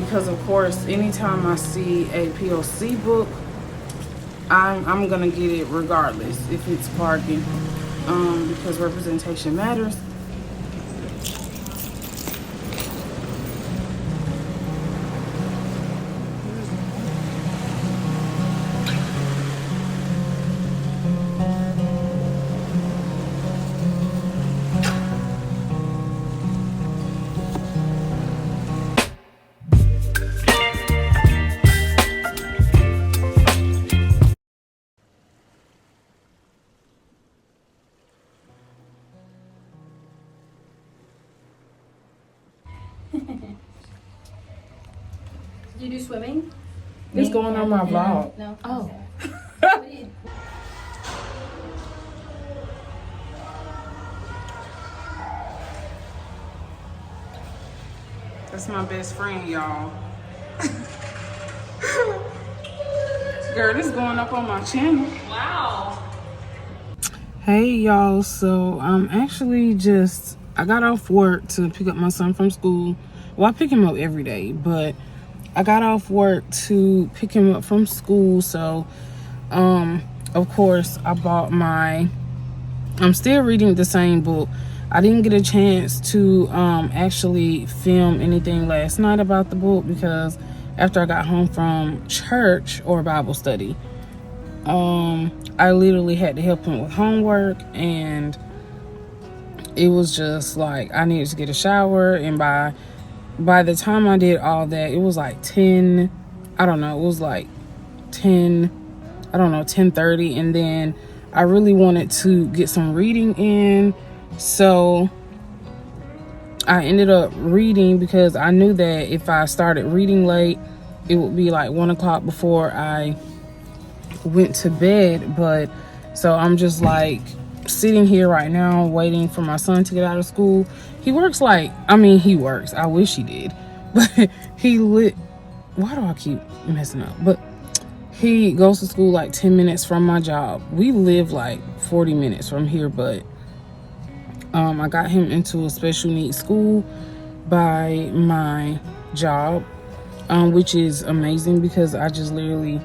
because of course anytime I see a POC book, I'm gonna get it regardless if it's bargain, because representation matters. Did you do swimming? It's going on my vlog. No. Oh. That's my best friend, y'all. Girl, this is going up on my channel. Wow. Hey y'all, so I got off work to pick up my son from school. Well, I pick him up every day, but I got off work to pick him up from school. So of course I'm still reading the same book. I didn't get a chance to actually film anything last night about the book because after I got home from church or Bible study, I literally had to help him with homework, and it was just like I needed to get a shower, and by the time I did all that, it was like 10, I don't know, it was like 10, I don't know, 10:30, and then I really wanted to get some reading in, so I ended up reading because I knew that if I started reading late, it would be like 1 o'clock before I went to bed. But so I'm just like sitting here right now waiting for my son to get out of school. He works I wish he did, but why do I keep messing up? But he goes to school like 10 minutes from my job. We live like 40 minutes from here, but I got him into a special needs school by my job, which is amazing because I just literally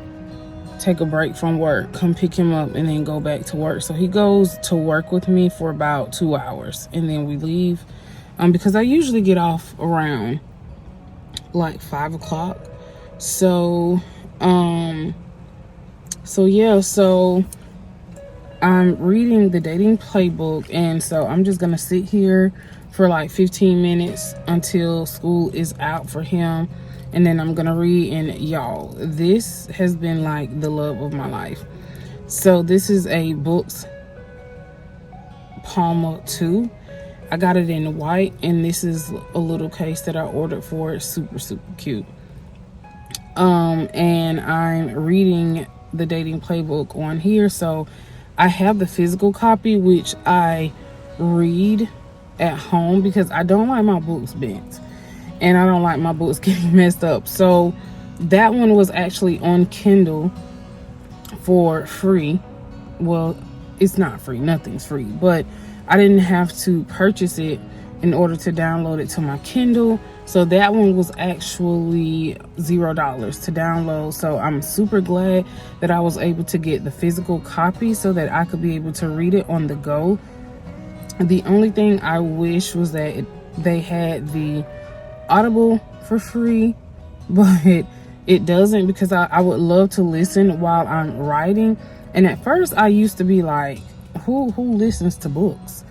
take a break from work, come pick him up, and then go back to work. So he goes to work with me for about 2 hours, and then we leave, because I usually get off around like 5 o'clock. So so I'm reading the dating playbook, and so I'm just gonna sit here for like 15 minutes until school is out for him, and then I'm gonna read. And y'all, this has been like the love of my life. So this is a Boox Palma 2. I got it in white, and this is a little case that I ordered for it. Super cute. And I'm reading the dating playbook on here. So I have the physical copy, which I read at home because I don't like my books bent, and I don't like my books getting messed up. So that one was actually on Kindle for free. Well, it's not free, nothing's free, but I didn't have to purchase it in order to download it to my Kindle. So that one was actually $0 to download. So I'm super glad that I was able to get the physical copy so that I could be able to read it on the go. The only thing I wish was that they had the Audible for free, but it doesn't, because I would love to listen while I'm writing. And at first I used to be like, who listens to books?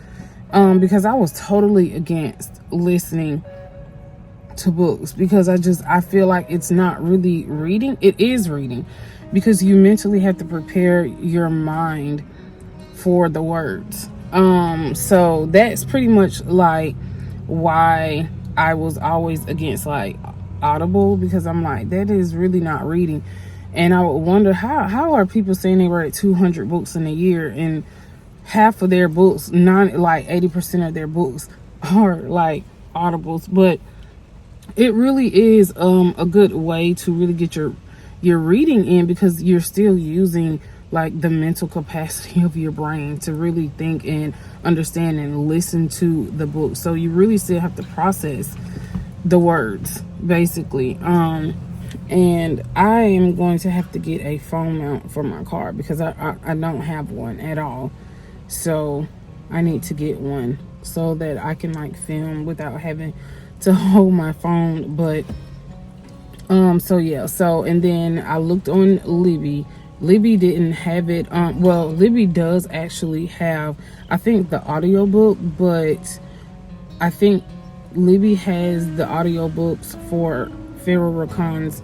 Because I was totally against listening to books because I feel like it's not really reading. It is reading because you mentally have to prepare your mind for the words. So that's pretty much like why I was always against like Audible, because I'm like, that is really not reading. And I would wonder how are people saying they read 200 books in a year, and half of their books, 80% of their books are like Audibles. But it really is a good way to really get your reading in, because you're still using like the mental capacity of your brain to really think and understand and listen to the book. So you really still have to process the words basically. And I am going to have to get a phone mount for my car because I don't have one at all. So I need to get one so that I can like film without having to hold my phone. But so yeah, so and then I looked on Libby. Libby didn't have it. Well, Libby does actually have, I think, the audiobook, but I think Libby has the audiobooks for Farrah Racon's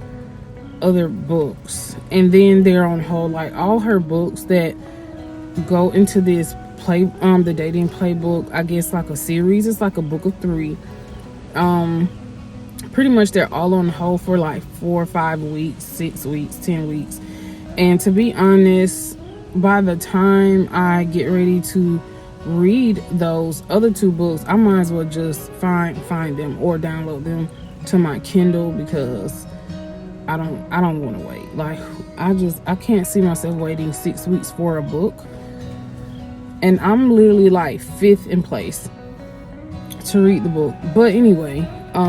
other books, and then they're on hold. Like all her books that go into this play, the dating playbook, I guess like a series. It's like a book of 3. Pretty much they're all on hold for like 4 or 5 weeks, 6 weeks, 10 weeks. And to be honest, by the time I get ready to read those other 2 books, I might as well just find them or download them to my Kindle because I don't want to wait. Like I can't see myself waiting 6 weeks for a book. And I'm literally like 5th in place to read the book. But anyway,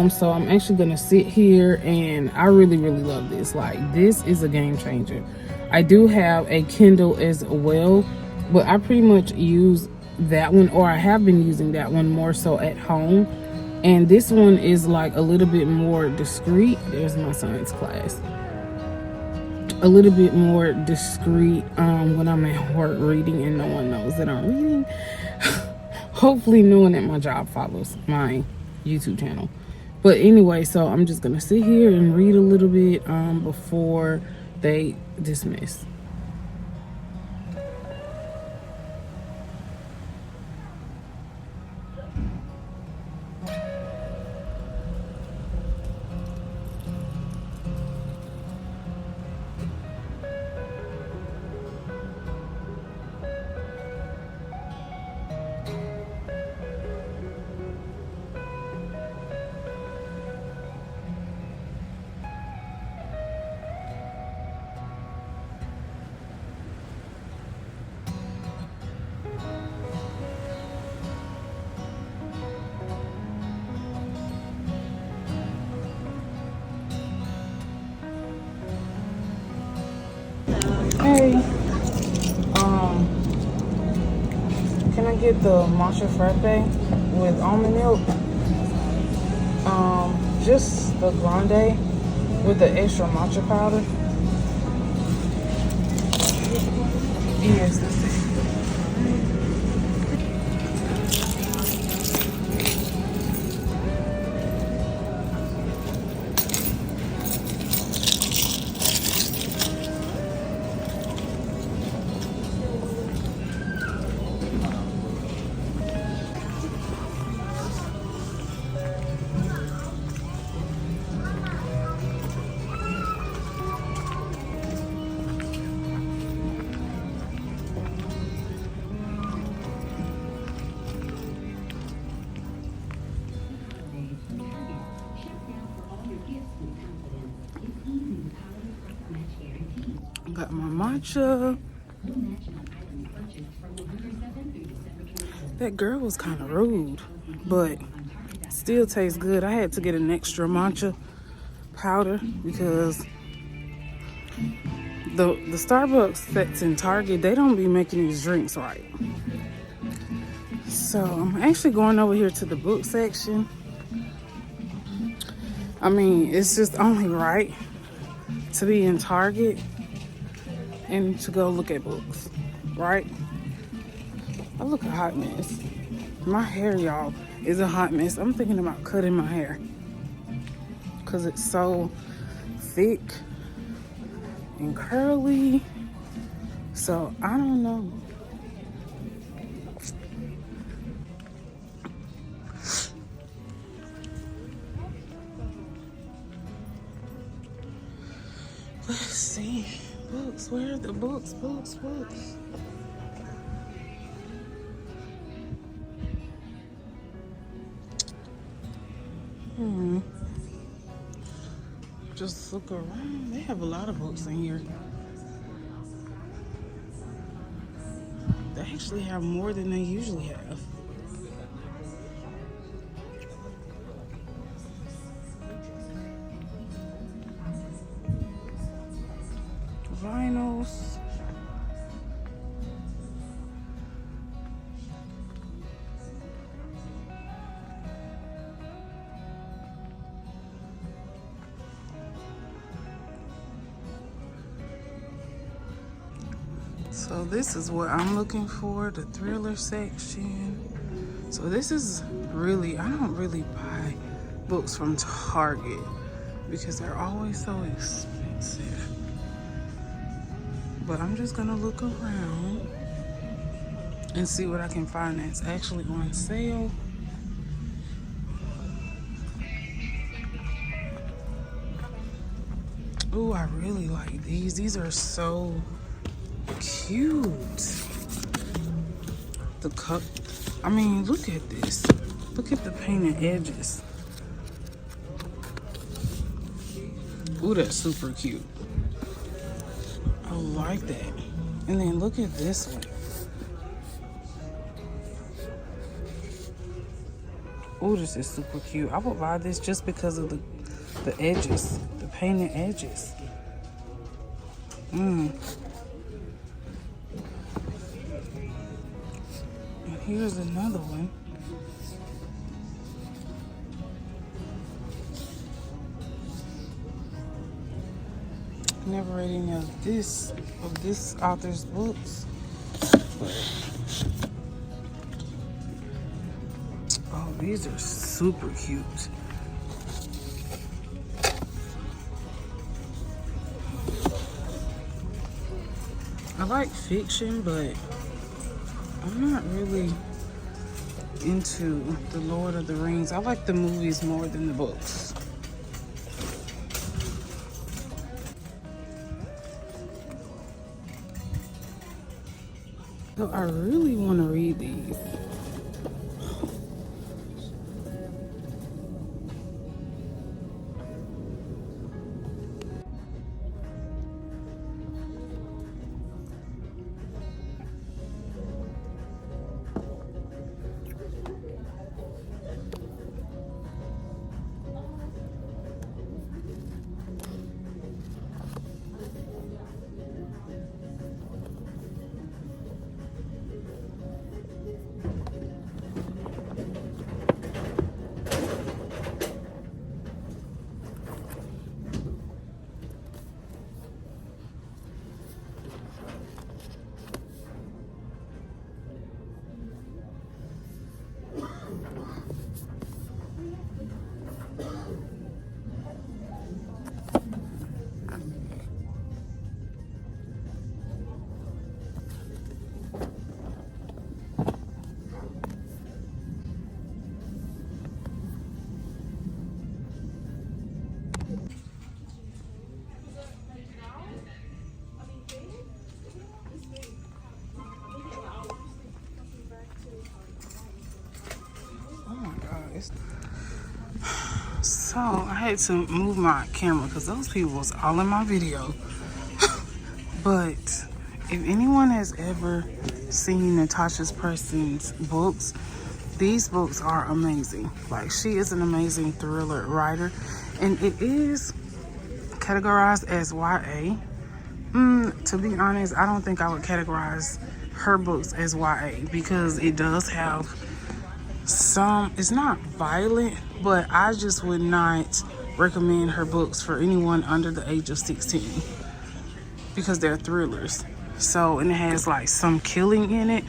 so I'm actually gonna sit here, and I really love this. Like this is a game changer. I do have a Kindle as well, but I pretty much use that one, or I have been using that one more so at home. And this one is like a little bit more discreet. There's my science class. A little bit more discreet when I'm at work reading and no one knows that I'm reading. Hopefully no one at my job follows my YouTube channel. But anyway, so I'm just gonna sit here and read a little bit before they dismiss. Hey, can I get the matcha frappe with almond milk? Just the grande with the extra matcha powder. Yes, that's it. Got my matcha. That girl was kind of rude, but still tastes good. I had to get an extra matcha powder because the Starbucks that's in Target, they don't be making these drinks right. So I'm actually going over here to the book section. I mean, it's just only right to be in Target and to go look at books, right? I look a hot mess. My hair, y'all, is a hot mess. I'm thinking about cutting my hair because it's so thick and curly. So I don't know. Let's see. Books. Where are the books? Books. Just look around. They have a lot of books in here. They actually have more than they usually have. house. So this is what I'm looking for, the thriller section. So this is really, I don't really buy books from Target because they're always so expensive. But I'm just gonna look around and see what I can find that's actually on sale. Ooh, I really like these. These are so cute. The cup, I mean, look at this. Look at the painted edges. Ooh, that's super cute. I like that. And then look at this one. Ooh, this is super cute. I would buy this just because of the edges, the painted edges. And here's another one. Never read any of this author's books. Oh, these are super cute. I like fiction, but I'm not really into the Lord of the Rings. I like the movies more than the books. So I really want to read these. So I had to move my camera because those people was all in my video. But if anyone has ever seen Natasha Preston's books, these books are amazing. Like, she is an amazing thriller writer, and it is categorized as YA. To be honest, I don't think I would categorize her books as YA because it does have some, it's not violent, but I just would not recommend her books for anyone under the age of 16 because they're thrillers. So, and it has like some killing in it,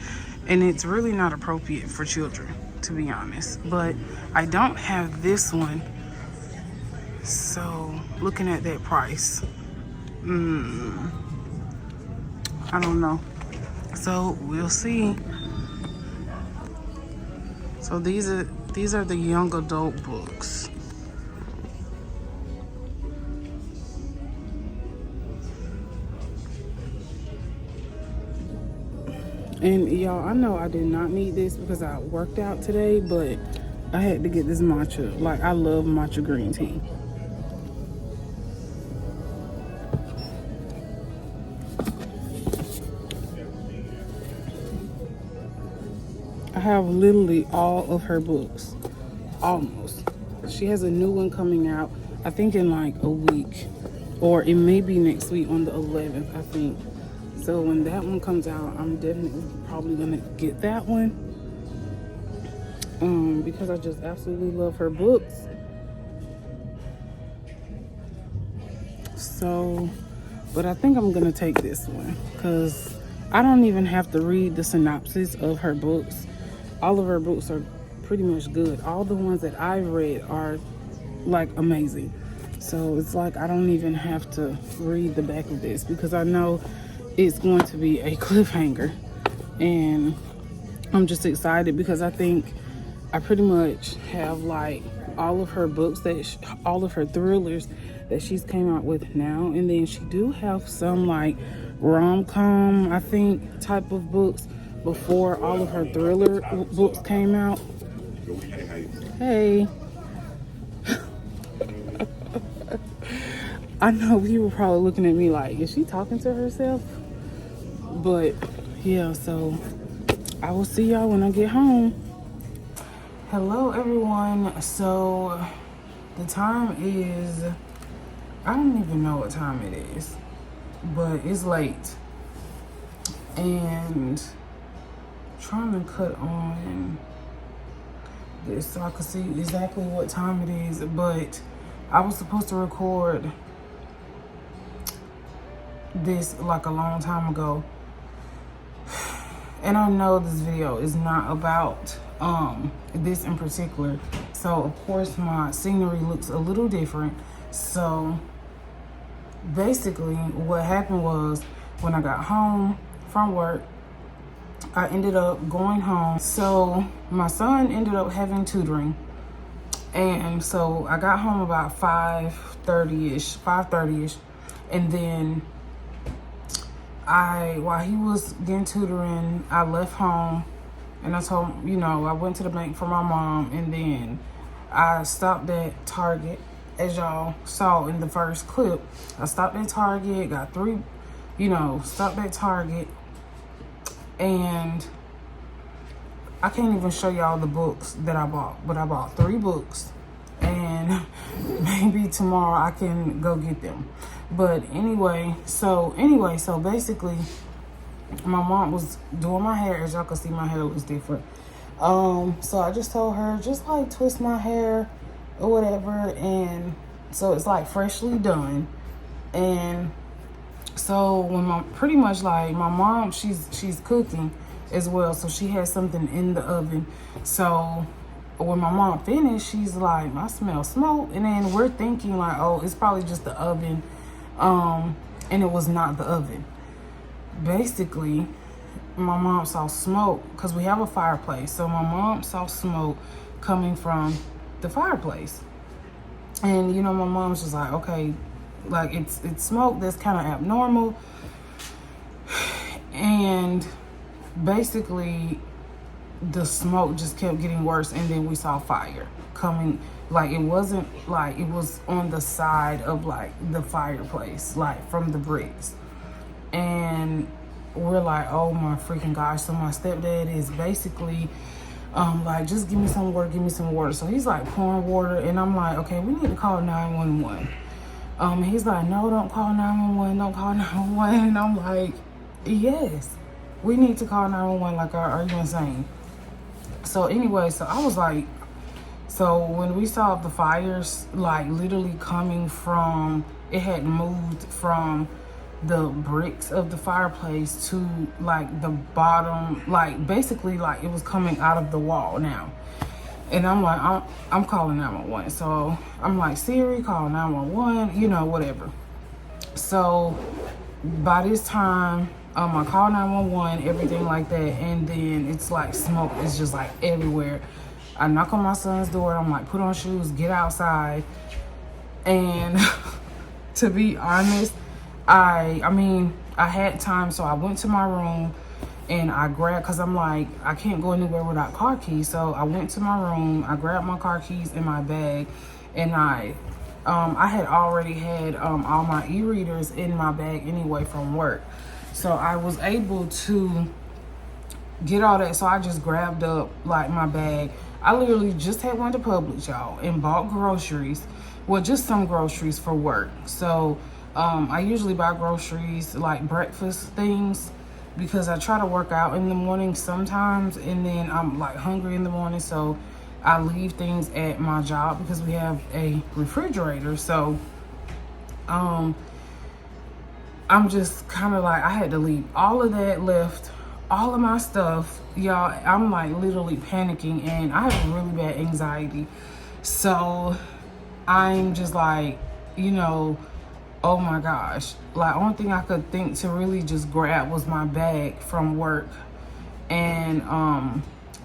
and it's really not appropriate for children, to be honest. But I don't have this one, so looking at that price, I don't know. So we'll see. So these are the young adult books. And y'all, I know I did not need this because I worked out today, but I had to get this matcha. Like, I love matcha green tea. I have literally all of her books, almost. She has a new one coming out, I think in like a week, or it may be next week on the 11th, I think. So when that one comes out, I'm definitely probably gonna get that one. Because I just absolutely love her books. So, but I think I'm gonna take this one because I don't even have to read the synopsis of her books. All of her books are pretty much good. All the ones that I've read are like amazing. So it's like I don't even have to read the back of this because I know it's going to be a cliffhanger. And I'm just excited because I think I pretty much have like all of her books all of her thrillers that she's came out with now, and then she do have some like rom-com, I think, type of books before all of her thriller books came out. Hey. I know people were probably looking at me like, is she talking to herself? But yeah, so I will see y'all when I get home. Hello everyone. So the time is, I don't even know what time it is, but it's late. And trying to cut on this so I can see exactly what time it is, but I was supposed to record this like a long time ago. And I know this video is not about this in particular. So of course my scenery looks a little different. So basically what happened was when I got home from work, I ended up going home. So my son ended up having tutoring. And so I got home about 5:30ish. And then while he was getting tutoring, I left home and I told him, I went to the bank for my mom, and then I stopped at Target, as y'all saw in the first clip. I stopped at Target, got stopped at Target, and I can't even show y'all the books that I bought, but I bought 3 books, and maybe tomorrow I can go get them. But anyway, so basically, my mom was doing my hair. As y'all can see, my hair looks different. So I just told her, just like twist my hair or whatever. And so it's like freshly done. And so when my mom, she's cooking as well. So she has something in the oven. So when my mom finished, she's like, I smell smoke. And then we're thinking like, oh, it's probably just the oven. And it was not the oven. Basically, my mom saw smoke because we have a fireplace. So my mom saw smoke coming from the fireplace. And, my mom's just like, okay, like it's smoke that's kind of abnormal. And basically the smoke just kept getting worse. And then we saw fire coming. Like, it wasn't like it was on the side of like the fireplace, like from the bricks. And we're like, oh my freaking gosh. So my stepdad is basically like, just give me some water. So he's like pouring water, and I'm like, okay, we need to call 911. He's like, no, don't call 911. And I'm like, yes, we need to call 911. Like, are you insane? So anyway, so I was like, so when we saw the fires, like literally coming from, it had moved from the bricks of the fireplace to like the bottom, like basically like it was coming out of the wall now. And I'm like, I'm calling 911. So I'm like, Siri, call 911, whatever. So by this time, I call 911, everything like that. And then it's like smoke is just like everywhere. I knock on my son's door. I'm like, put on shoes, get outside. And to be honest, I had time, so I went to my room and I grabbed, because I'm like, I can't go anywhere without car keys. So I went to my room, I grabbed my car keys in my bag, and I had already had all my e-readers in my bag anyway from work. So I was able to get all that. So I just grabbed up like my bag. I literally just had went to Publix, y'all, and bought groceries. Well, just some groceries for work. So I usually buy groceries, like breakfast things, because I try to work out in the morning sometimes, and then I'm like hungry in the morning, so I leave things at my job because we have a refrigerator. So I'm just kind of like, I had to leave all of that, left all of my stuff. Y'all, I'm like literally panicking, and I have really bad anxiety. So I'm just like, oh my gosh. Like, only thing I could think to really just grab was my bag from work and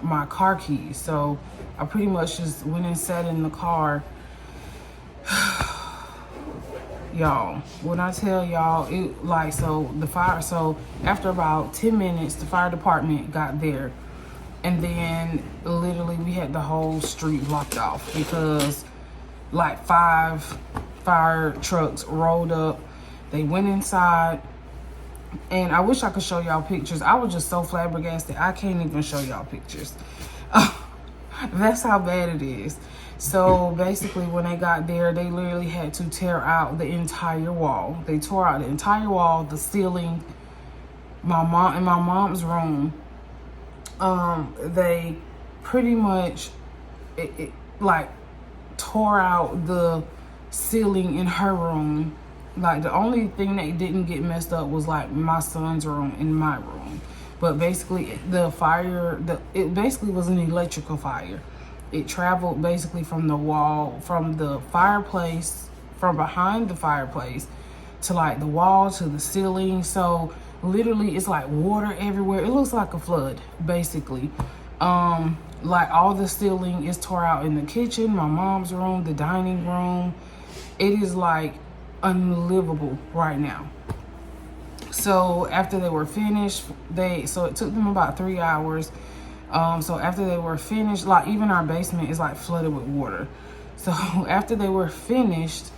my car keys. So I pretty much just went and sat in the car. Y'all, when I tell y'all, it like, so after about 10 minutes, the fire department got there, and then literally we had the whole street blocked off because like 5 fire trucks rolled up. They went inside, and I wish I could show y'all pictures. I was just so flabbergasted, I can't even show y'all pictures. That's how bad it is. So basically, when they got there, they literally had to tear out the entire wall. They tore out the entire wall, the ceiling. In my mom's room, they pretty much like tore out the ceiling in her room. Like, the only thing that didn't get messed up was like my son's room and my room. But basically, the fire, it basically was an electrical fire. It traveled basically from the wall, from the fireplace, from behind the fireplace to like the wall to the ceiling. So literally it's like water everywhere. It looks like a flood, basically. Like, all the ceiling is tore out in the kitchen, my mom's room, the dining room. It is like unlivable right now. So after they were finished, so it took them about 3 hours. So after they were finished, like, even our basement is like flooded with water. So after they were finished,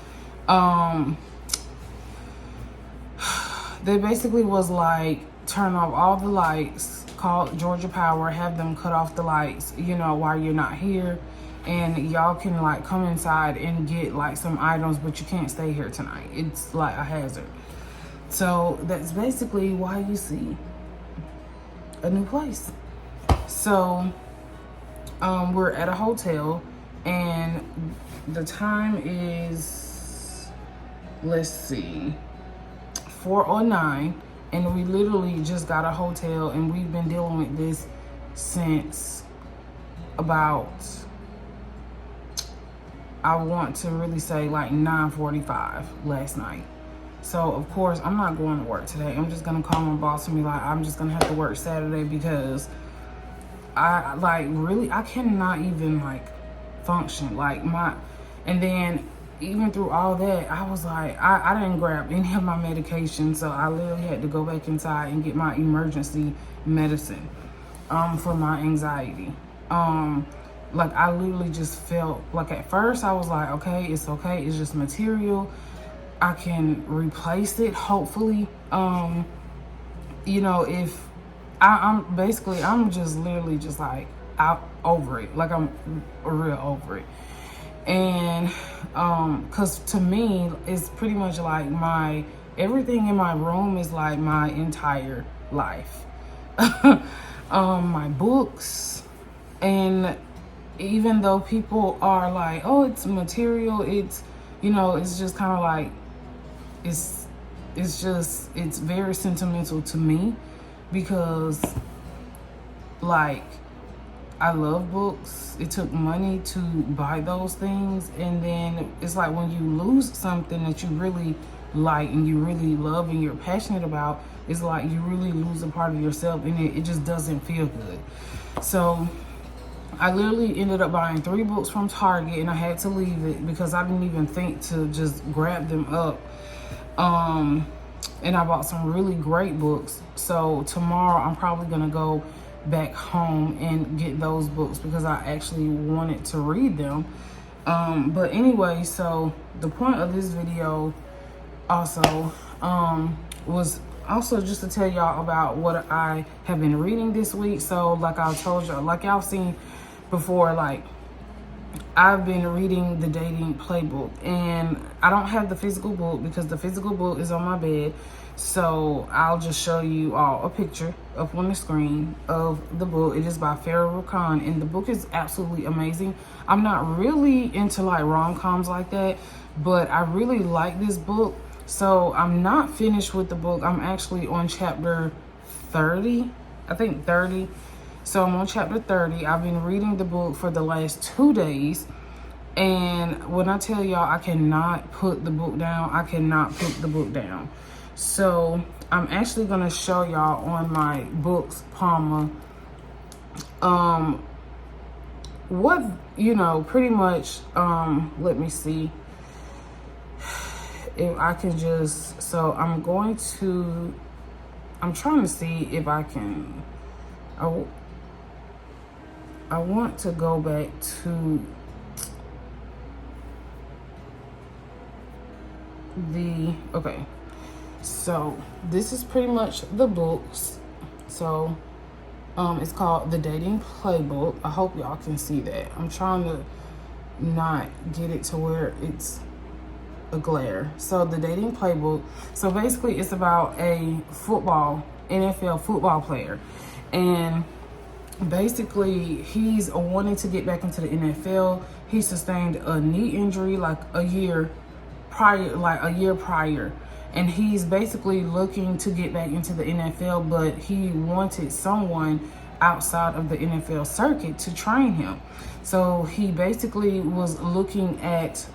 they basically was like, turn off all the lights, call Georgia Power, have them cut off the lights, while you're not here. And y'all can like come inside and get like some items, but you can't stay here tonight. It's like a hazard. So that's basically why you see a new place. So we're at a hotel, and the time is, let's see, 4:09, and we literally just got a hotel, and we've been dealing with this since about, I want to really say like 9:45 last night. So of course I'm not going to work today. I'm just gonna call my boss and be like, I'm just gonna have to work Saturday, because I cannot even like function. And then even through all that, I was like, I didn't grab any of my medication, so I literally had to go back inside and get my emergency medicine for my anxiety. Like, I literally just felt like, at first I was like, okay, it's just material, I can replace it, hopefully. If I'm just literally just like out over it. Like, I'm real over it. And because to me, it's pretty much like everything in my room is like my entire life. My books, and even though people are like, oh, it's material, it's just kind of like, it's very sentimental to me, because like, I love books. It took money to buy those things, and then it's like, when you lose something that you really like and you really love and you're passionate about, it's like you really lose a part of yourself, and it just doesn't feel good. So I literally ended up buying 3 books from Target, and I had to leave it because I didn't even think to just grab them up. And I bought some really great books. So tomorrow I'm probably gonna go back home and get those books, because I actually wanted to read them. But anyway, so the point of this video also was also just to tell y'all about what I have been reading this week. So like I told y'all, like y'all seen before, like I've been reading the dating playbook, and I don't have the physical book because the physical book is on my bed. So I'll just show you all a picture up on the screen of the book. It is by Farrah, Rachon, and the book is absolutely amazing. I'm not really into like rom-coms like that, but I really like this book. So I'm not finished with the book. I'm actually on chapter 30, I think 30. So I'm on chapter 30. I've been reading the book for the last 2 days. And when I tell y'all I cannot put the book down, I cannot put the book down. So I'm actually going to show y'all on my Boox Palma what, you know, pretty much, let me see if I can just, so I'm trying to see if I can, I want to go back to okay. So this is pretty much the books. So it's called The Dating Playbook. I hope y'all can see that. I'm trying to not get it to where it's a glare. So The Dating Playbook. So basically it's about a NFL football player. And basically he's wanting to get back into the NFL. He sustained a knee injury like a year prior. And he's basically looking to get back into the NFL, but he wanted someone outside of the NFL circuit to train him. So he basically was looking at,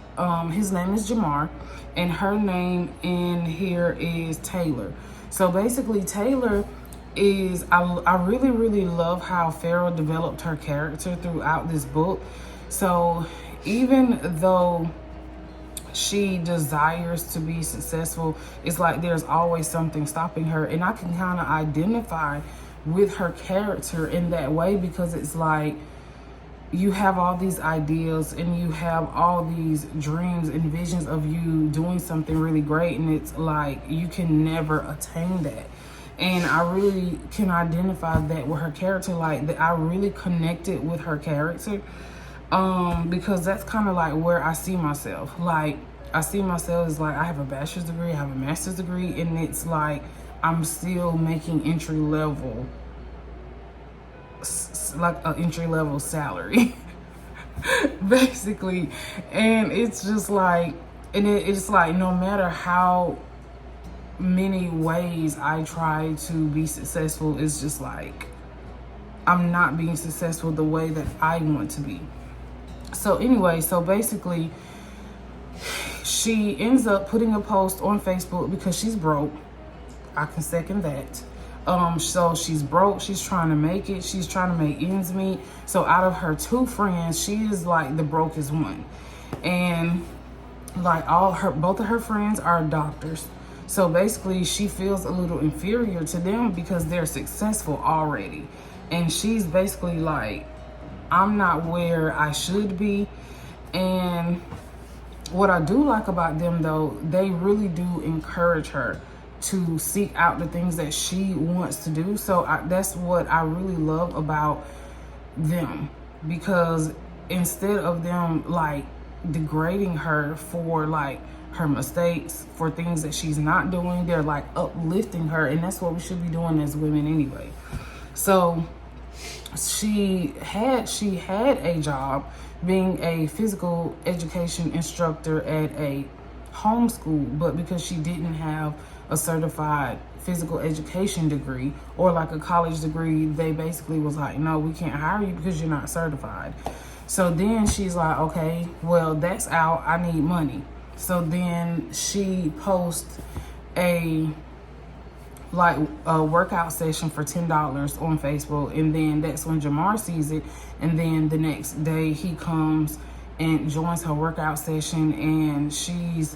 his name is Jamar, and her name in here is Taylor. So basically Taylor is, I really, really love how Farrah developed her character throughout this book. So even though she desires to be successful, it's like there's always something stopping her, and I can kind of identify with her character in that way, because it's like you have all these ideas and you have all these dreams and visions of you doing something really great, and it's like you can never attain that. And I really can identify that with her character, like that I really connected with her character. Because that's kind of like where I see myself. Like, I see myself as like, I have a bachelor's degree, I have a master's degree, and it's like, I'm still making entry level, like an entry level salary, basically. And it's just like, and it's like, no matter how many ways I try to be successful, it's just like, I'm not being successful the way that I want to be. So anyway, so basically she ends up putting a post on Facebook because she's broke. I can second that. So she's broke, she's trying to make it, she's trying to make ends meet. So out of her 2 friends, she is like the brokest one. And like both of her friends are doctors. So basically she feels a little inferior to them because they're successful already. And she's basically like, I'm not where I should be. And what I do like about them though, they really do encourage her to seek out the things that she wants to do. So that's what I really love about them, because instead of them like degrading her for like her mistakes, for things that she's not doing, they're like uplifting her. And that's what we should be doing as women anyway. So she had a job being a physical education instructor at a homeschool, but because she didn't have a certified physical education degree or like a college degree, they basically was like, no, we can't hire you because you're not certified. So then she's like, okay, well, that's out, I need money. So then she posts a workout session for $10 on Facebook, and then that's when Jamar sees it. And then the next day he comes and joins her workout session, and she's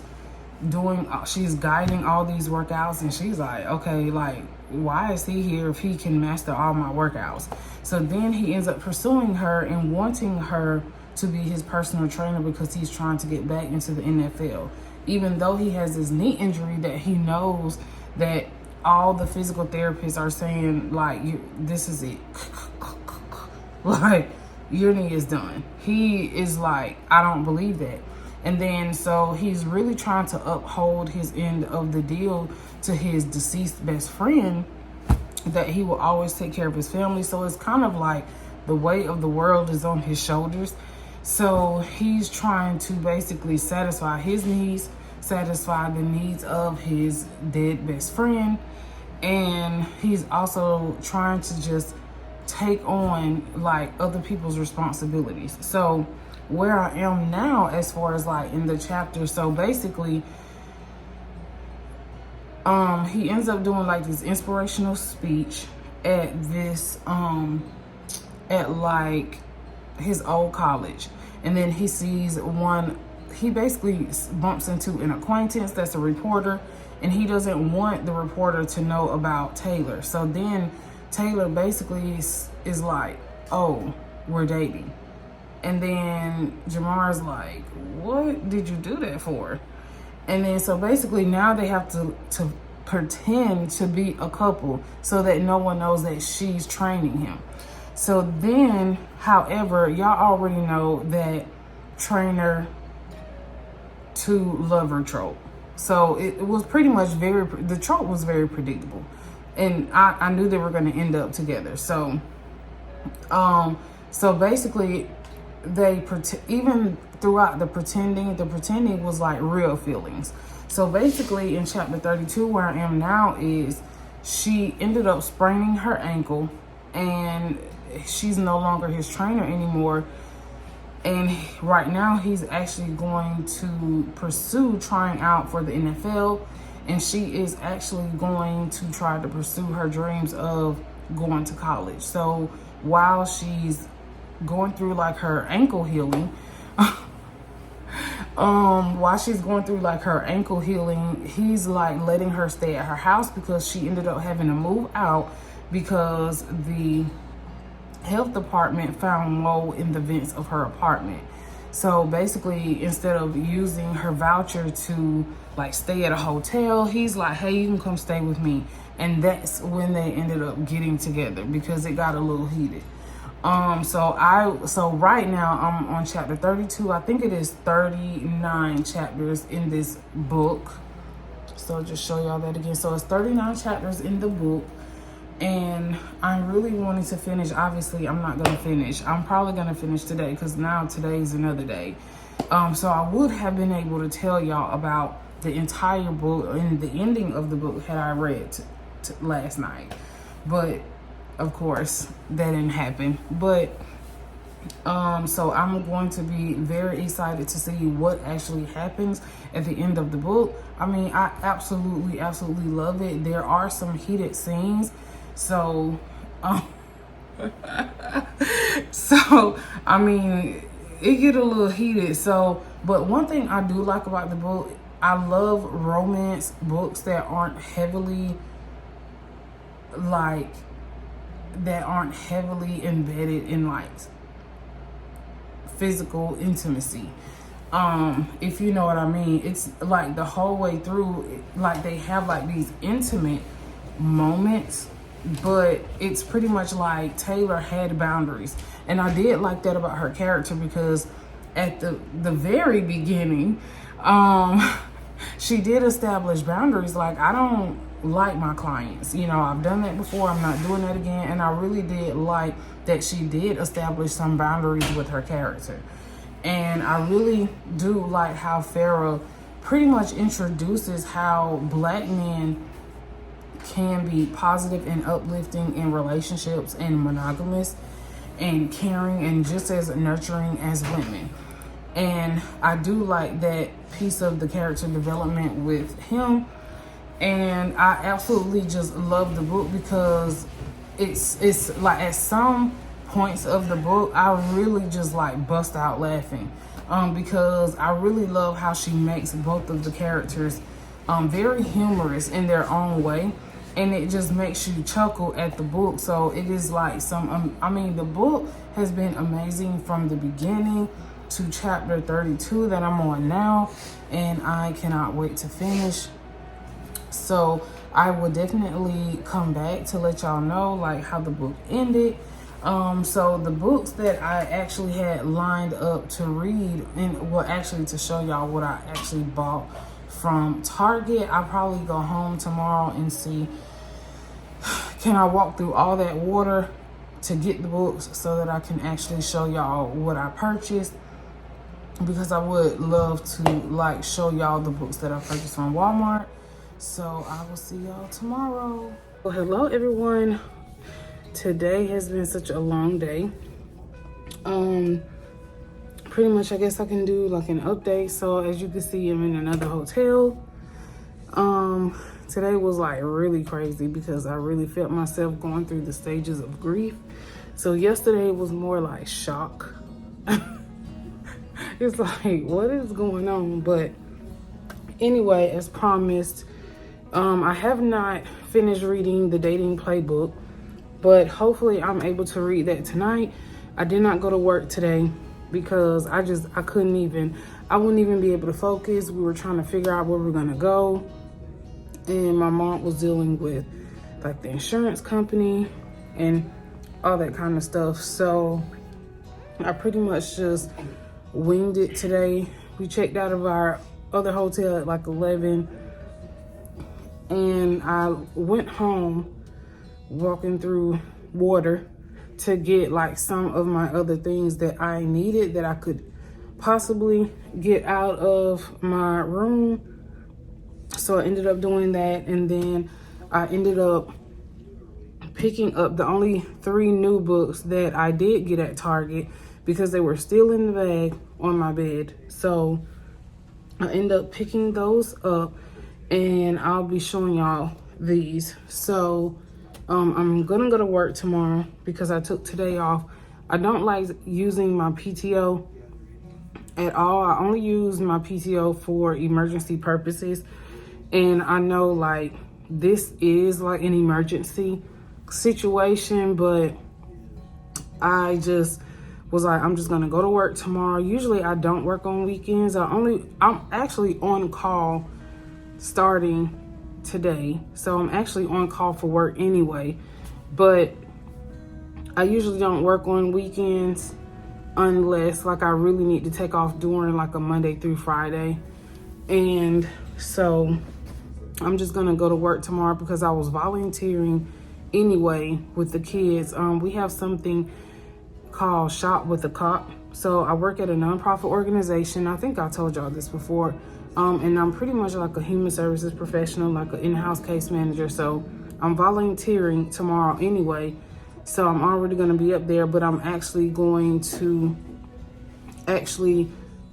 guiding all these workouts, and she's like, okay, like, why is he here if he can master all my workouts? So then he ends up pursuing her and wanting her to be his personal trainer because he's trying to get back into the NFL, even though he has this knee injury that he knows that all the physical therapists are saying, like, this is it. Like, your knee is done. He is like, I don't believe that. And then so he's really trying to uphold his end of the deal to his deceased best friend, that he will always take care of his family. So it's kind of like the weight of the world is on his shoulders. So he's trying to basically satisfy his needs, satisfy the needs of his dead best friend, and he's also trying to just take on like other people's responsibilities. So where I am now as far as like in the chapter, so basically he ends up doing like this inspirational speech at this at like his old college, and then he sees he basically bumps into an acquaintance that's a reporter, and he doesn't want the reporter to know about Taylor. So then Taylor basically is like, oh, we're dating. And then Jamar's like, what did you do that for? And then so basically now they have to pretend to be a couple so that no one knows that she's training him. So then, however, y'all already know that trainer to lover trope. So it was pretty much the trope was very predictable. And I knew they were going to end up together. So, so basically even throughout the pretending was like real feelings. So basically in chapter 32, where I am now, is she ended up spraining her ankle, and she's no longer his trainer anymore. And right now he's actually going to pursue trying out for the NFL, and she is actually going to try to pursue her dreams of going to college. So while she's going through like her ankle healing, he's like letting her stay at her house because she ended up having to move out because the health department found mold in the vents of her apartment. So basically, instead of using her voucher to like stay at a hotel, he's like, hey, you can come stay with me. And that's when they ended up getting together, because it got a little heated. So right now I'm on chapter 32. I think it is 39 chapters in this book. So I'll just show y'all that again. So it's 39 chapters in the book, and I'm really wanting to finish. Obviously, I'm not going to finish. I'm probably going to finish today, because now today's another day. So I would have been able to tell y'all about the entire book and the ending of the book had I read last night. But of course, that didn't happen. But so I'm going to be very excited to see what actually happens at the end of the book. I mean, I absolutely love it. There are some heated scenes. So, so I mean, it get a little heated. So, but one thing I do like about the book, I love romance books that aren't heavily embedded in like physical intimacy. If you know what I mean. It's like the whole way through, like they have like these intimate moments, but it's pretty much like Taylor had boundaries. And I did like that about her character, because at the very beginning, she did establish boundaries. Like, I don't like my clients, you know, I've done that before, I'm not doing that again. And I really did like that she did establish some boundaries with her character. And I really do like how Farrah pretty much introduces how Black men can be positive and uplifting in relationships, and monogamous and caring and just as nurturing as women. And I do like that piece of the character development with him. And I absolutely just love the book, because it's like at some points of the book I really just like bust out laughing, because I really love how she makes both of the characters very humorous in their own way, and it just makes you chuckle at the book. So it is like I mean, the book has been amazing from the beginning to chapter 32 that I'm on now, and I cannot wait to finish. So I will definitely come back to let y'all know like how the book ended. So the books that I actually had lined up to read, and well, actually to show y'all what I actually bought from Target. I'll probably go home tomorrow and see, can I walk through all that water to get the books so that I can actually show y'all what I purchased, because I would love to like show y'all the books that I purchased from Walmart. So I will see y'all tomorrow. Well, hello everyone. Today has been such a long day. Pretty much I guess I can do like an update. So as you can see, I'm in another hotel. Today was like really crazy because I really felt myself going through the stages of grief. So yesterday was more like shock. It's like, what is going on? But anyway, as promised, I have not finished reading the dating playbook, but hopefully I'm able to read that tonight. I did not go to work today because I wouldn't even be able to focus. We were trying to figure out where we're gonna go. And my mom was dealing with like the insurance company and all that kind of stuff. So I pretty much just winged it today. We checked out of our other hotel at like 11, and I went home walking through water to get like some of my other things that I needed that I could possibly get out of my room. So I ended up doing that, and then I ended up picking up the only 3 new books that I did get at Target because they were still in the bag on my bed. So I ended up picking those up, and I'll be showing y'all these. So I'm gonna go to work tomorrow because I took today off. I don't like using my PTO at all. I only use my PTO for emergency purposes. And I know like this is like an emergency situation, but I just was like, I'm just gonna go to work tomorrow. Usually I don't work on weekends. I'm actually on call starting today. So I'm actually on call for work anyway, but I usually don't work on weekends unless like I really need to take off during like a Monday through Friday. And so I'm just gonna go to work tomorrow because I was volunteering anyway with the kids. We have something called Shop with a Cop. So I work at a nonprofit organization. I think I told y'all this before. And I'm pretty much like a human services professional, like an in-house case manager. So I'm volunteering tomorrow anyway. So I'm already gonna be up there, but I'm actually going to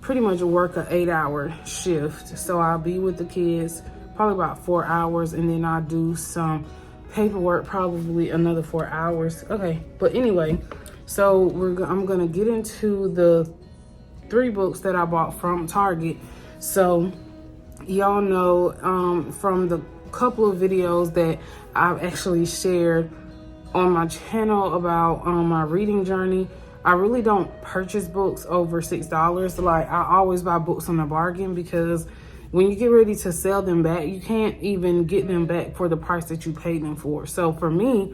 pretty much work an 8-hour shift. So I'll be with the kids probably about 4 hours, and then I'll do some paperwork, probably another 4 hours. Okay, but anyway, so I'm gonna get into the 3 books that I bought from Target. So y'all know from the couple of videos that I've actually shared on my channel about my reading journey, I really don't purchase books over $6. Like I always buy books on a bargain, because when you get ready to sell them back, you can't even get them back for the price that you paid them for. So for me,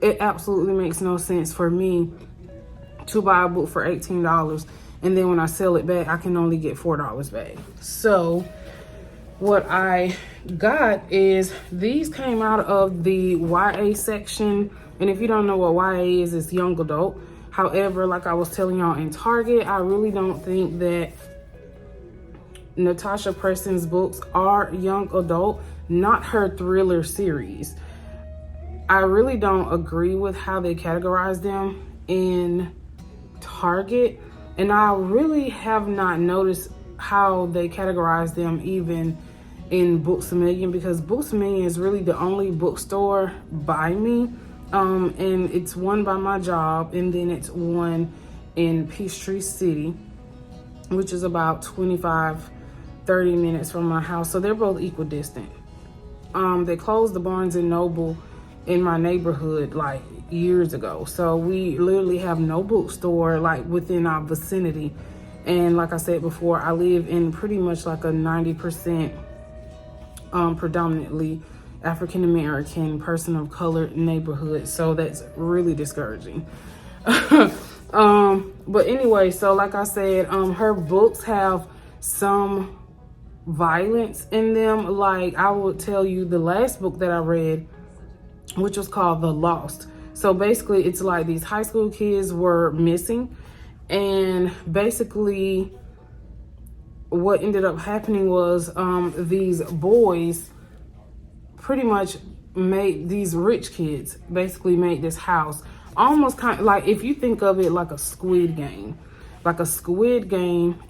it absolutely makes no sense for me to buy a book for $18, and then when I sell it back, I can only get $4 back. So what I got is, these came out of the YA section. And if you don't know what YA is, it's young adult. However, like I was telling y'all in Target, I really don't think that Natasha Preston's books are young adult, not her thriller series. I really don't agree with how they categorize them in Target, and I really have not noticed how they categorize them even in Books A Million, because Books A Million is really the only bookstore by me, and it's one by my job, and then it's one in Peachtree City, which is about 25-30 minutes from my house. So they're both equidistant. They closed the Barnes and Noble in my neighborhood like years ago. So we literally have no bookstore like within our vicinity. And like I said before, I live in pretty much like a 90% predominantly African American, person of color neighborhood. So that's really discouraging. But anyway, so like I said, her books have some violence in them. Like I would tell you, the last book that I read, which was called The Lost. So basically, it's like these high school kids were missing, and basically, what ended up happening was these boys pretty much made these rich kids basically made this house, almost kind of like, if you think of it like a Squid Game,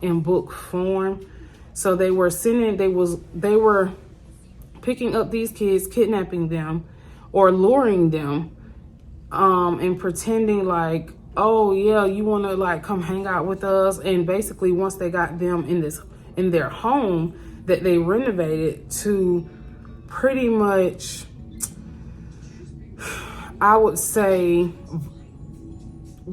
in book form. So they were picking up these kids, kidnapping them or luring them, and pretending like, oh yeah, you want to like come hang out with us. And basically, once they got them in their home that they renovated, to pretty much, I would say,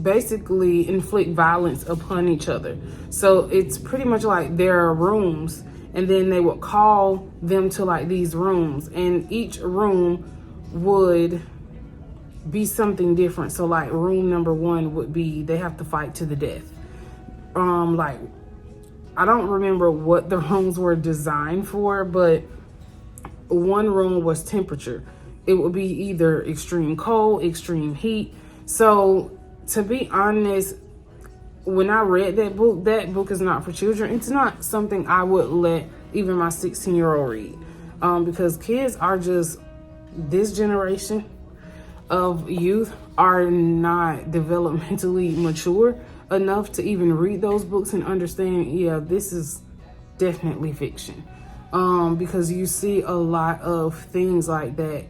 basically inflict violence upon each other. So it's pretty much like there are rooms, and then they would call them to like these rooms, and each room would be something different. So like room number 1 would be they have to fight to the death. Like I don't remember what the rooms were designed for, but one room was temperature. It would be either extreme cold, extreme heat. So to be honest, when I read that book is not for children. It's not something I would let even my 16-year-old read, because kids are just, this generation of youth are not developmentally mature enough to even read those books and understand, yeah, this is definitely fiction. Because you see a lot of things like that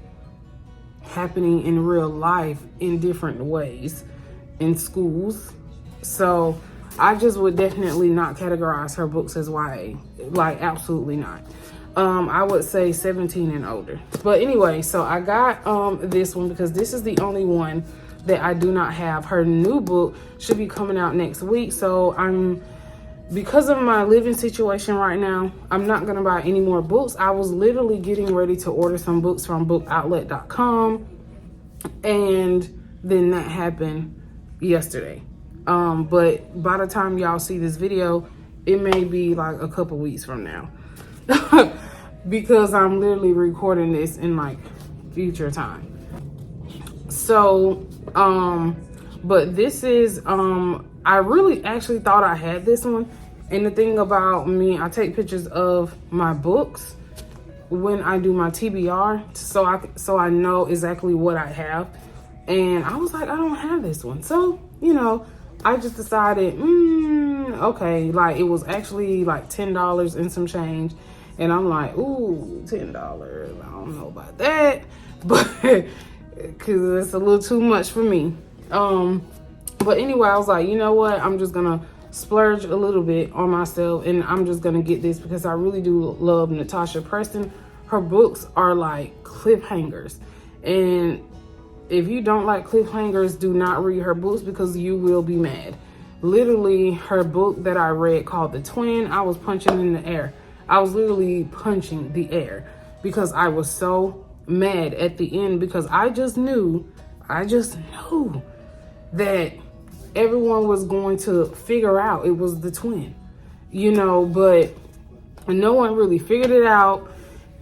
happening in real life in different ways in schools. So I just would definitely not categorize her books as YA. Like, absolutely not. I would say 17 and older. But anyway, so I got this one because this is the only one that I do not have. Her new book should be coming out next week. So because of my living situation right now, I'm not going to buy any more books. I was literally getting ready to order some books from bookoutlet.com, and then that happened yesterday. But by the time y'all see this video, it may be like a couple weeks from now. Because I'm literally recording this in like future time. So, but this is, I really actually thought I had this one. And the thing about me, I take pictures of my books when I do my TBR, so I know exactly what I have. And I was like, I don't have this one. So, I just decided, okay, like it was actually like $10 and some change. And I'm like, ooh, $10. I don't know about that, but because it's a little too much for me. But anyway, I was like, you know what? I'm just gonna splurge a little bit on myself, and I'm just gonna get this because I really do love Natasha Preston. Her books are like cliffhangers, and if you don't like cliffhangers, do not read her books because you will be mad. Literally, her book that I read called The Twin, I was punching in the air. I was literally punching the air because I was so mad at the end, because I just knew that everyone was going to figure out it was the twin, but no one really figured it out.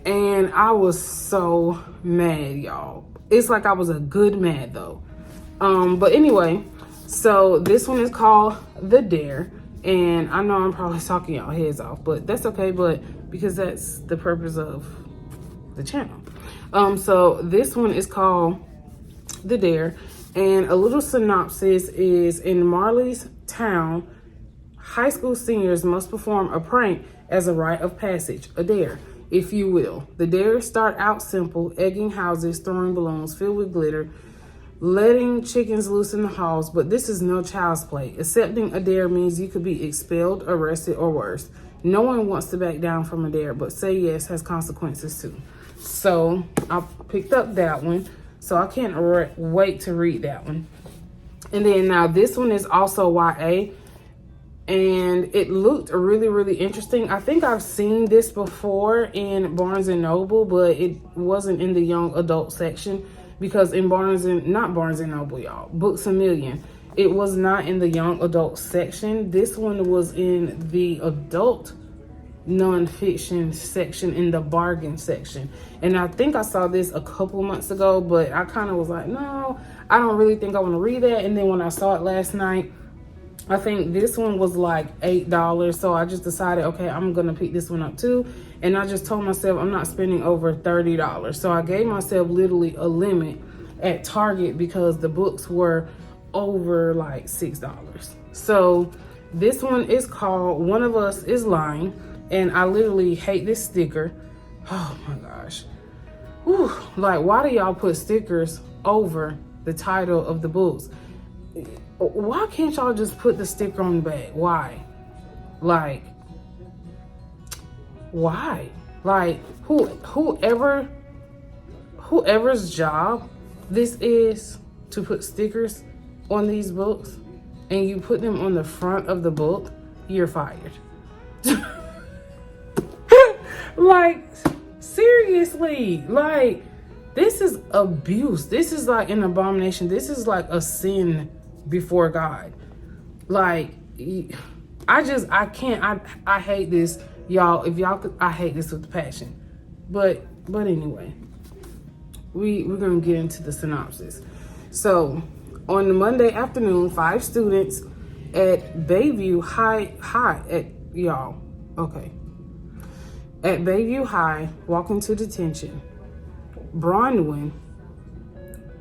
And I was so mad, y'all. It's like I was a good mad though. But anyway, so this one is called The Dare. And I know I'm probably talking y'all heads off, but that's okay, because that's the purpose of the channel. So this one is called The Dare, and a little synopsis is: in Marley's town, high school seniors must perform a prank as a rite of passage, a dare, if you will. The dares start out simple: egging houses, throwing balloons filled with glitter, letting chickens loose in the halls, but this is no child's play. Accepting a dare means you could be expelled, arrested, or worse. No one wants to back down from a dare, but say yes has consequences too. So I picked up that one. So I can't wait to read that one. And then now this one is also YA, and it looked really, really interesting. I think I've seen this before in Barnes & Noble, but it wasn't in the young adult section. Because in Books A Million, it was not in the young adult section. This one was in the adult nonfiction section, in the bargain section. And I think I saw this a couple months ago, but I kind of was like, no, I don't really think I want to read that. And then when I saw it last night, I think this one was like $8. So I just decided, okay, I'm going to pick this one up too. And I just told myself I'm not spending over $30. So I gave myself literally a limit at Target because the books were over like $6. So this one is called One of Us is Lying. And I literally hate this sticker. Oh my gosh. Whew. Like, why do y'all put stickers over the title of the books? Why can't y'all just put the sticker on the back? Why? Like, why? Like, whoever's job this is to put stickers on these books and you put them on the front of the book, you're fired. Like, seriously, like, this is abuse. This is like an abomination. This is like a sin before God. Like, I can't, I hate this, y'all. If y'all could, I hate this with passion. But anyway, we're gonna get into the synopsis. So on the Monday afternoon, 5 students at Bayview High at Bayview High walk into detention. Bronwyn,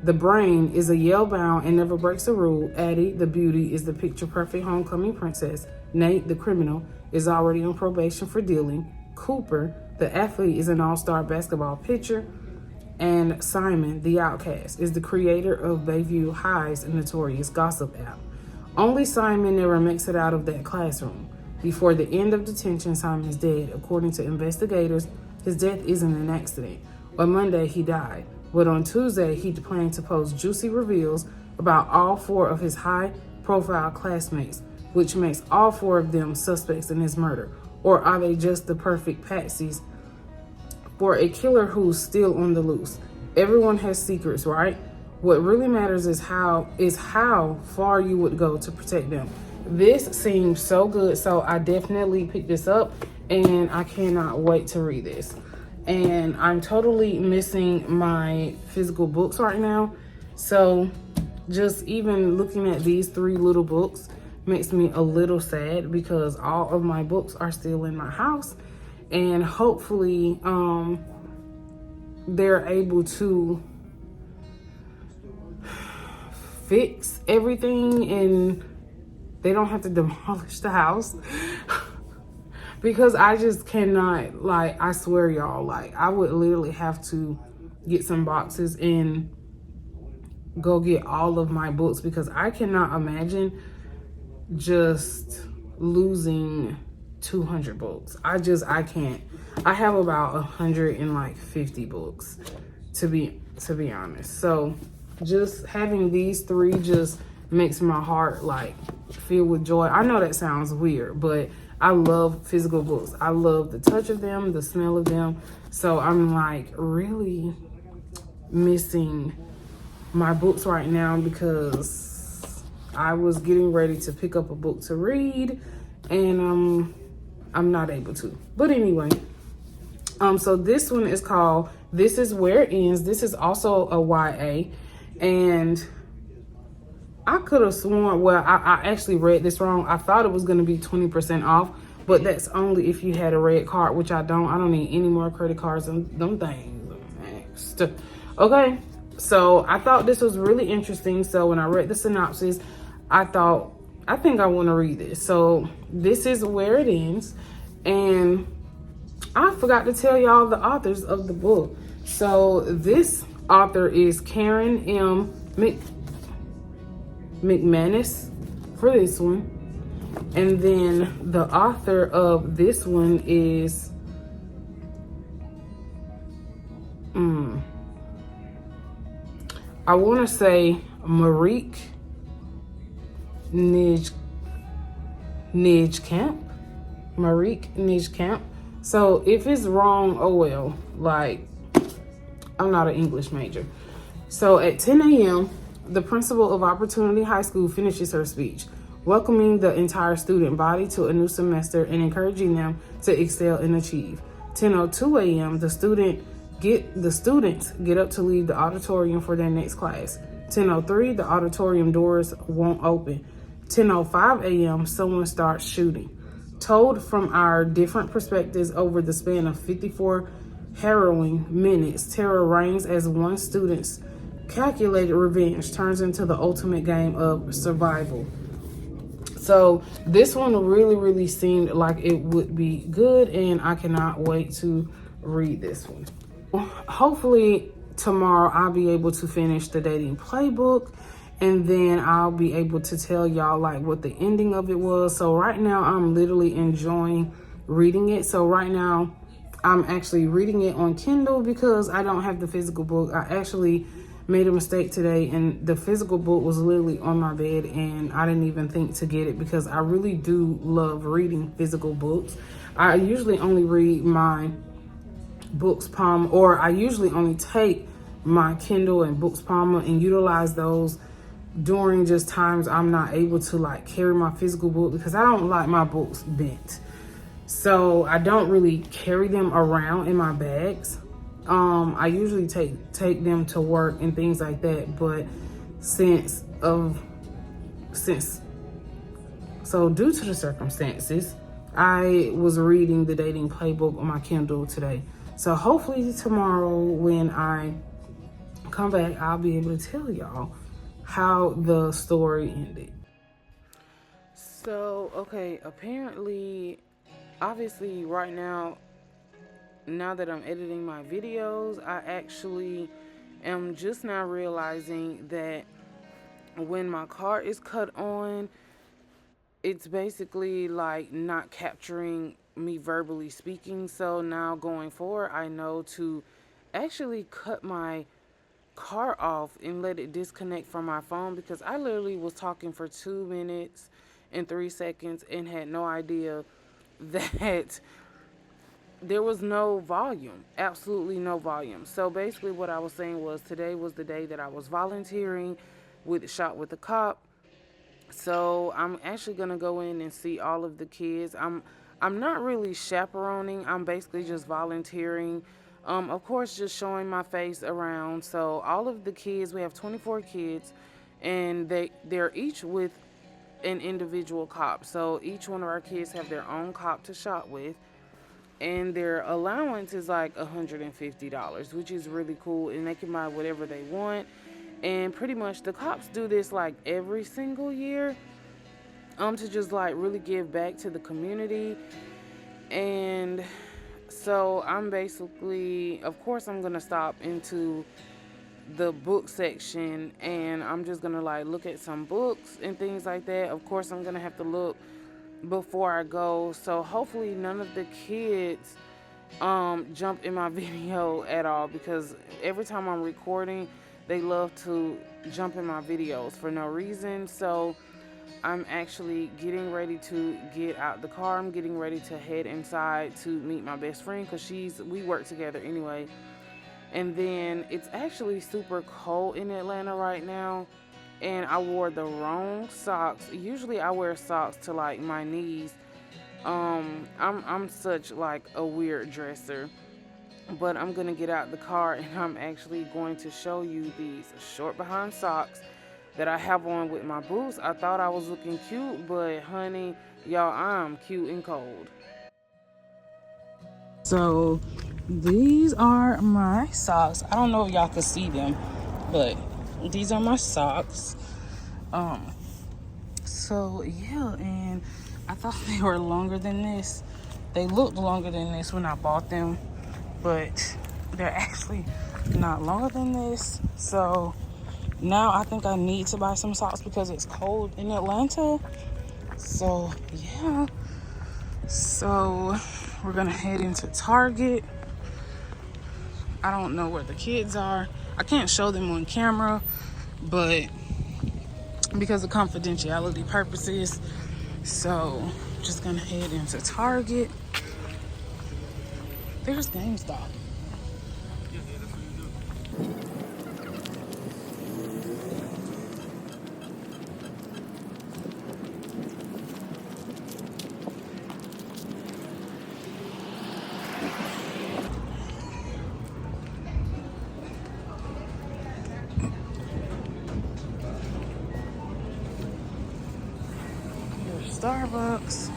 the brain, is a Yale-bound and never breaks a rule. Addie, the beauty, is the picture-perfect homecoming princess. Nate, the criminal, is already on probation for dealing. Cooper, the athlete, is an all-star basketball pitcher. And Simon, the outcast, is the creator of Bayview High's notorious gossip app. Only Simon never makes it out of that classroom. Before the end of detention, Simon is dead. According to investigators, his death isn't an accident. On Monday, he died. But on Tuesday, he planned to post juicy reveals about all 4 of his high-profile classmates, which makes all 4 of them suspects in his murder. Or are they just the perfect patsies for a killer who's still on the loose? Everyone has secrets, right? What really matters is how far you would go to protect them. This seems so good, so I definitely picked this up, and I cannot wait to read this. And I'm totally missing my physical books right now, so just even looking at these 3 little books makes me a little sad because all of my books are still in my house, and hopefully they're able to fix everything and they don't have to demolish the house. Because I just cannot, like, I swear y'all, like, I would literally have to get some boxes and go get all of my books because I cannot imagine just losing 200 books. I can't. I have about 150 books to be honest. So just having these 3 just makes my heart like filled with joy. I know that sounds weird, but I love physical books. I love the touch of them, the smell of them. So I'm like really missing my books right now because I was getting ready to pick up a book to read and I'm not able to. But anyway, so this one is called This Is Where It Ends. This is also a YA, and I could have sworn, well, I actually read this wrong. I thought it was going to be 20% off, but that's only if you had a red card, which I don't. I don't need any more credit cards and them things. Next. Okay, so I thought this was really interesting. So when I read the synopsis, I think I want to read this. So this is where it ends. And I forgot to tell y'all the authors of the book. So this author is Karen M. McManus for this one, and then the author of this one is I want to say Marique Nijkamp. So if it's wrong, oh well, like I'm not an English major. So at 10 a.m. The principal of Opportunity High School finishes her speech, welcoming the entire student body to a new semester and encouraging them to excel and achieve. 10:02 a.m. The students get up to leave the auditorium for their next class. 10:03 the auditorium doors won't open. 10:05 a.m. someone starts shooting. Told from our different perspectives over the span of 54 harrowing minutes, terror reigns as one student's calculated revenge turns into the ultimate game of survival. So this one really seemed like it would be good, and I cannot wait to read this one. Hopefully tomorrow I'll be able to finish the dating playbook, and then I'll be able to tell y'all like what the ending of it was. So right now I'm literally enjoying reading it. So right now I'm actually reading it on Kindle because I don't have the physical book. I actually made a mistake today, and the physical book was literally on my bed, and I didn't even think to get it because I really do love reading physical books. I usually only read my Boox Palma, or I usually only take my Kindle and Boox Palma and utilize those during just times I'm not able to like carry my physical book, because I don't like my books bent. So I don't really carry them around in my bags. I usually take them to work and things like that, but due to the circumstances, I was reading the dating playbook on my Kindle today. So hopefully tomorrow when I come back, I'll be able to tell y'all how the story ended. So, okay, apparently, obviously right now that I'm editing my videos, I actually am just now realizing that when my car is cut on, it's basically like not capturing me verbally speaking. So now going forward, I know to actually cut my car off and let it disconnect from my phone, because I literally was talking for 2 minutes and 3 seconds and had no idea that there was no volume, absolutely no volume. So basically what I was saying was today was the day that I was volunteering with Shot with the Cop. So I'm actually gonna go in and see all of the kids. I'm not really chaperoning. I'm basically just volunteering. Of course, just showing my face around. So all of the kids, we have 24 kids, and they're each with an individual cop. So each one of our kids have their own cop to shop with, and their allowance is like $150, which is really cool, and they can buy whatever they want. And pretty much the cops do this like every single year, to just like really give back to the community. And so I'm basically, of course, I'm gonna stop into the book section, and I'm just gonna like look at some books and things like that. Of course, I'm gonna have to look before I go. So hopefully none of the kids jump in my video at all, because every time I'm recording, they love to jump in my videos for no reason. So I'm actually getting ready to get out the car. I'm getting ready to head inside to meet my best friend, because we work together anyway. And then it's actually super cold in Atlanta right now, and I wore the wrong socks. Usually I wear socks to like my knees. I'm such like a weird dresser. But I'm gonna get out the car, and I'm actually going to show you these short behind socks that I have on with my boots. I thought I was looking cute, but honey, y'all, I'm cute and cold. So these are my socks. I don't know if y'all can see them, but these are my socks. So yeah, and I thought they were longer than this. They looked longer than this when I bought them, but they're actually not longer than this. So now I think I need to buy some socks because it's cold in Atlanta. So yeah, so we're gonna head into Target. I don't know where the kids are. I can't show them on camera, but because of confidentiality purposes. So just gonna head into Target. There's GameStop. Here's Starbucks.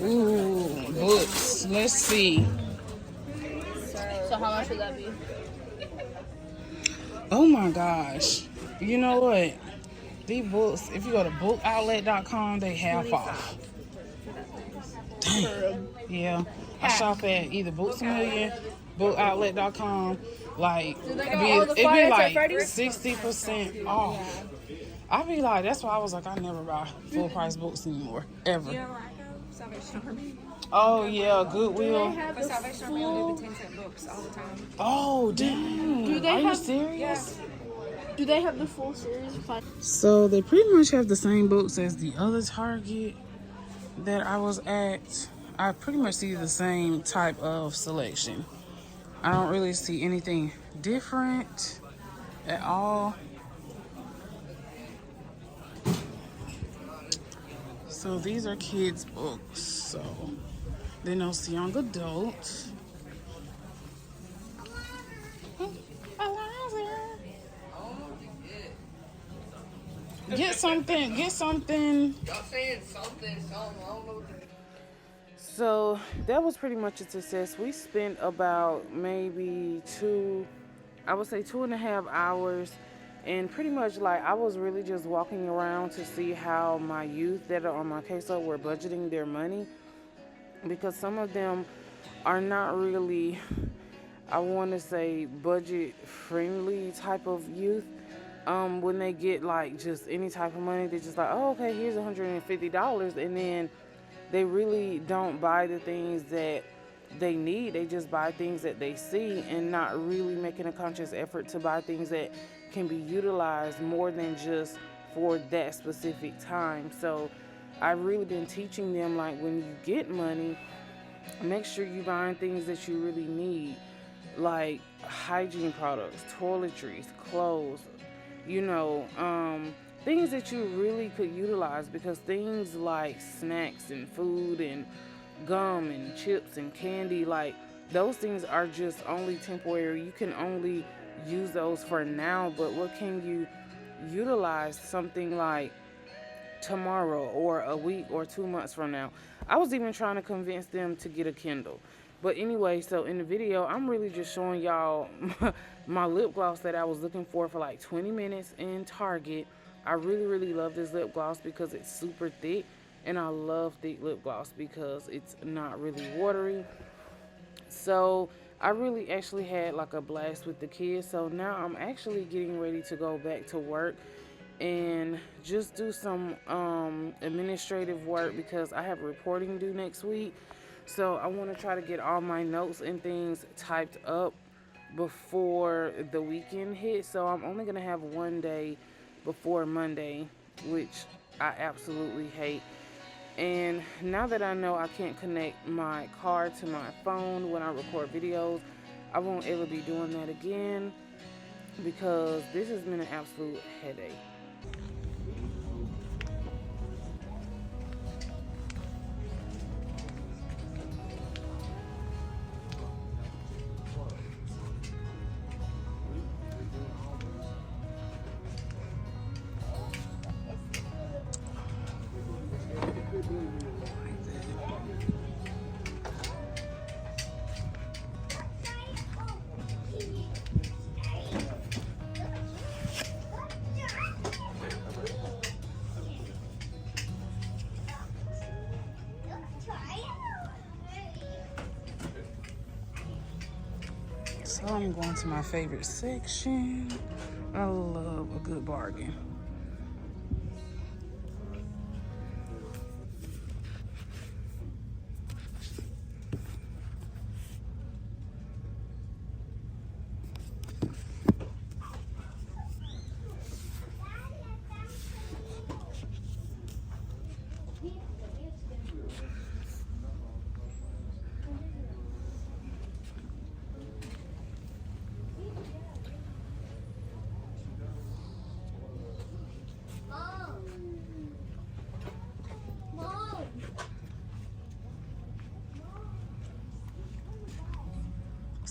Ooh, Boox. Let's see. So how much would that be? Oh my gosh. You know what? These books, if you go to bookoutlet.com, they half off. Dang. Yeah. I shop at either Books A Million, bookoutlet.com. Like, it'd be like 60% off. I be like, that's why I was like, I never buy full price books anymore. Ever. Salvation Army. Oh, yeah, Goodwill. But Salvation Army will do the 10-cent books all the time. Oh, dang. Do they Are you have- serious? Do they have the full series? So they pretty much have the same books as the other Target that I was at. I pretty much see the same type of selection. I don't really see anything different at all. So these are kids' books. So then those young adults. Get something. Y'all saying something, I don't know what to do. So that was pretty much a success. We spent about maybe 2.5 hours. And pretty much like I was really just walking around to see how my youth that are on my caseload were budgeting their money. Because some of them are not really, I want to say, budget friendly type of youth. When they get like just any type of money, they're just like, oh, okay, here's $150, and then they really don't buy the things that they need. They just buy things that they see and not really making a conscious effort to buy things that can be utilized more than just for that specific time. So I've really been teaching them, like, when you get money, make sure you buying things that you really need, like hygiene products, toiletries, clothes, things that you really could utilize, because things like snacks and food and gum and chips and candy, like those things are just only temporary. You can only use those for now, but what can you utilize something like tomorrow or a week or 2 months from now? I was even trying to convince them to get a Kindle. But anyway, so in the video, I'm really just showing y'all my lip gloss that I was looking for like 20 minutes in Target. I really, really love this lip gloss because it's super thick. And I love thick lip gloss because it's not really watery. So I really actually had like a blast with the kids. So now I'm actually getting ready to go back to work and just do some administrative work because I have reporting due next week. So I want to try to get all my notes and things typed up before the weekend hits. So I'm only going to have one day before Monday, which I absolutely hate. And now that I know I can't connect my car to my phone when I record videos, I won't ever be doing that again because this has been an absolute headache. So I'm going to my favorite section. I love a good bargain.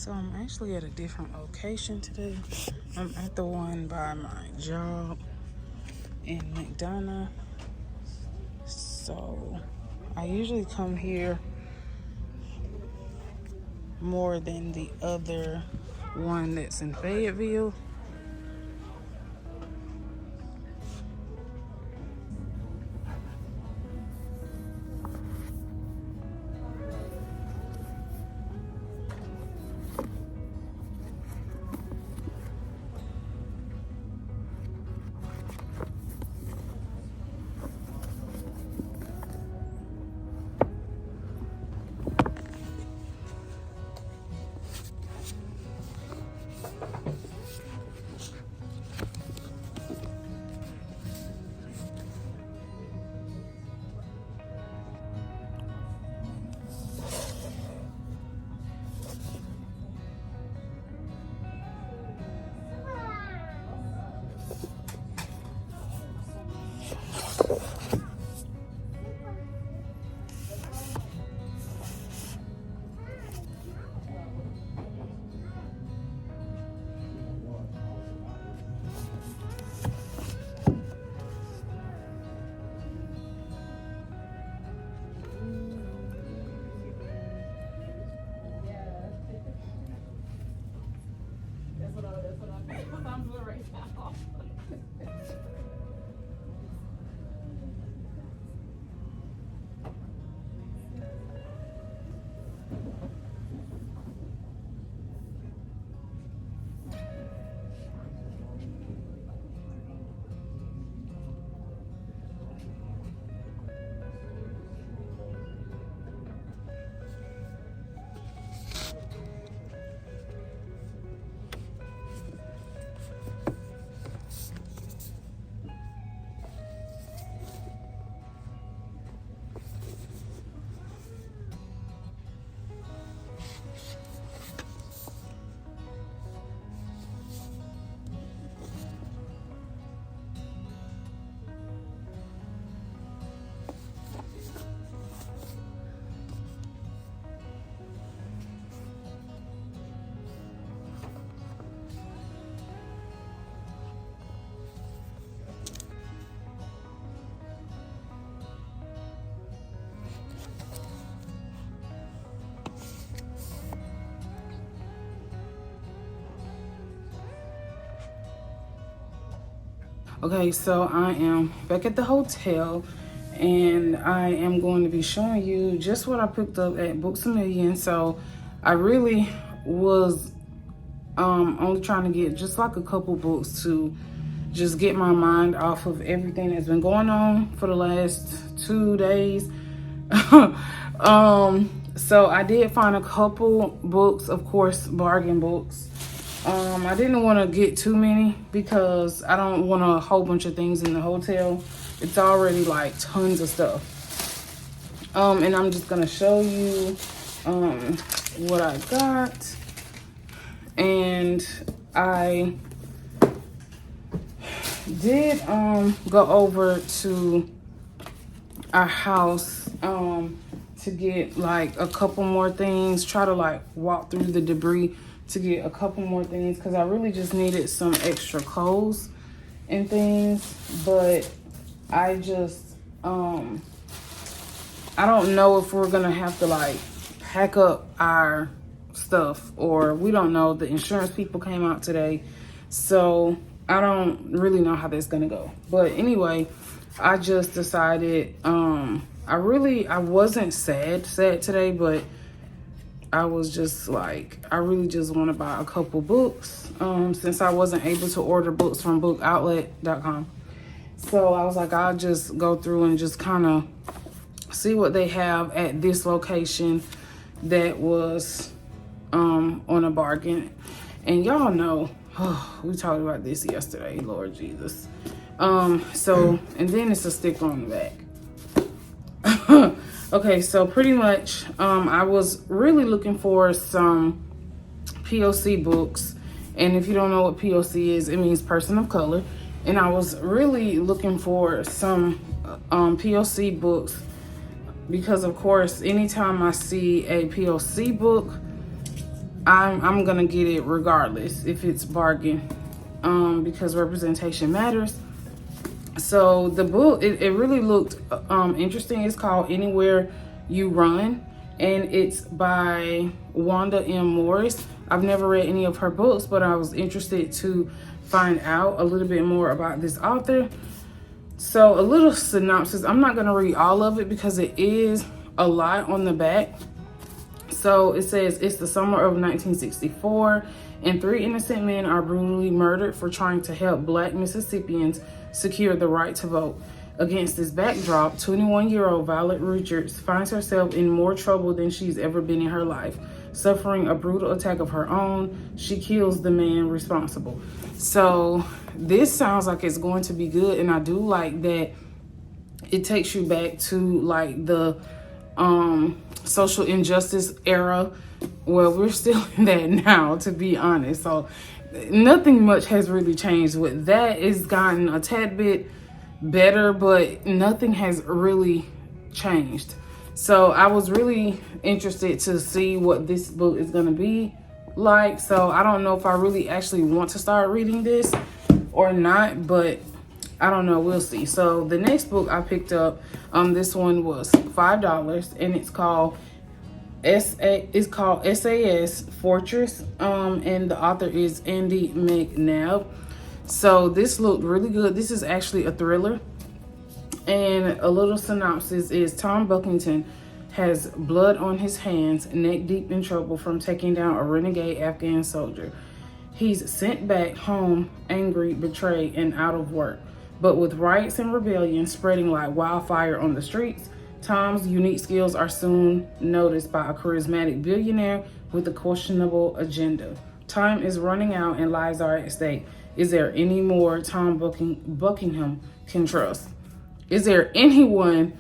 So I'm actually at a different location today. I'm at the one by my job in McDonough. So I usually come here more than the other one that's in Fayetteville. Okay, so I am back at the hotel and I am going to be showing you just what I picked up at Boox A Million. So I really was only trying to get just like a couple books to just get my mind off of everything that's been going on for the last 2 days. So I did find a couple books, of course, bargain books. I didn't want to get too many because I don't want a whole bunch of things in the hotel. It's already like tons of stuff. And I'm just gonna show you what I got. And I did go over to our house to get like a couple more things, try to like walk through the debris to get a couple more things because I really just needed some extra clothes and things. But I just I don't know if we're gonna have to like pack up our stuff, or we don't know. The insurance people came out today, so I don't really know how that's gonna go. But anyway, I just decided I wasn't sad today, but I was just like, I really just want to buy a couple books since I wasn't able to order books from bookoutlet.com. So I was like, I'll just go through and just kind of see what they have at this location that was on a bargain. And y'all know, we talked about this yesterday, Lord Jesus. So, and then it's a sticker on the back. Okay, so pretty much, I was really looking for some POC books. And if you don't know what POC is, it means person of color. And I was really looking for some POC books because, of course, anytime I see a POC book, I'm gonna get it regardless if it's bargain, because representation matters. So the book, it really looked interesting. It's called Anywhere You Run, and it's by Wanda M. Morris. I've never read any of her books, but I was interested to find out a little bit more about this author. So a little synopsis. I'm not going to read all of it because it is a lot on the back. So it says, it's the summer of 1964 and 3 innocent men are brutally murdered for trying to help Black Mississippians secure the right to vote. Against this backdrop, 21-year-old Violet Richards finds herself in more trouble than she's ever been in her life. Suffering a brutal attack of her own, she kills the man responsible. So this sounds like it's going to be good, and I do like that it takes you back to like the social injustice era. Well, we're still in that now, to be honest. So nothing much has really changed with that. It's gotten a tad bit better, but nothing has really changed. So I was really interested to see what this book is going to be like. So I don't know if I really actually want to start reading this or not, but I don't know. We'll see. So the next book I picked up, this one was $5, and it's called SAS Fortress, and the author is Andy McNabb. So this looked really good. This is actually a thriller. And a little synopsis is Tom Buckington has blood on his hands, neck deep in trouble from taking down a renegade Afghan soldier. He's sent back home angry, betrayed, and out of work. But with riots and rebellion spreading like wildfire on the streets, Tom's unique skills are soon noticed by a charismatic billionaire with a questionable agenda. Time is running out and lives are at stake. Is there any more Tom Buckingham can trust? Is there anyone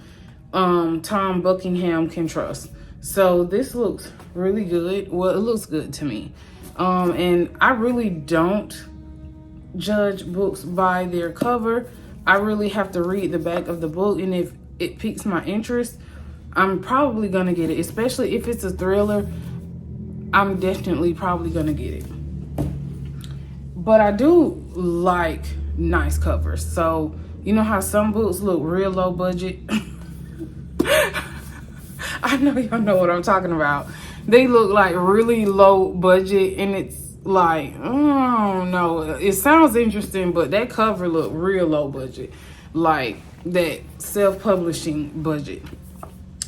Tom Buckingham can trust? So this looks really good. Well, it looks good to me. And I really don't judge books by their cover. I really have to read the back of the book, and if it piques my interest, I'm probably gonna get it. Especially if it's a thriller, I'm definitely probably gonna get it. But I do like nice covers. So you know how some books look real low budget? I know y'all know what I'm talking about. They look like really low budget, and it's like, I don't know. It sounds interesting, but that cover look real low budget. Like that self-publishing budget.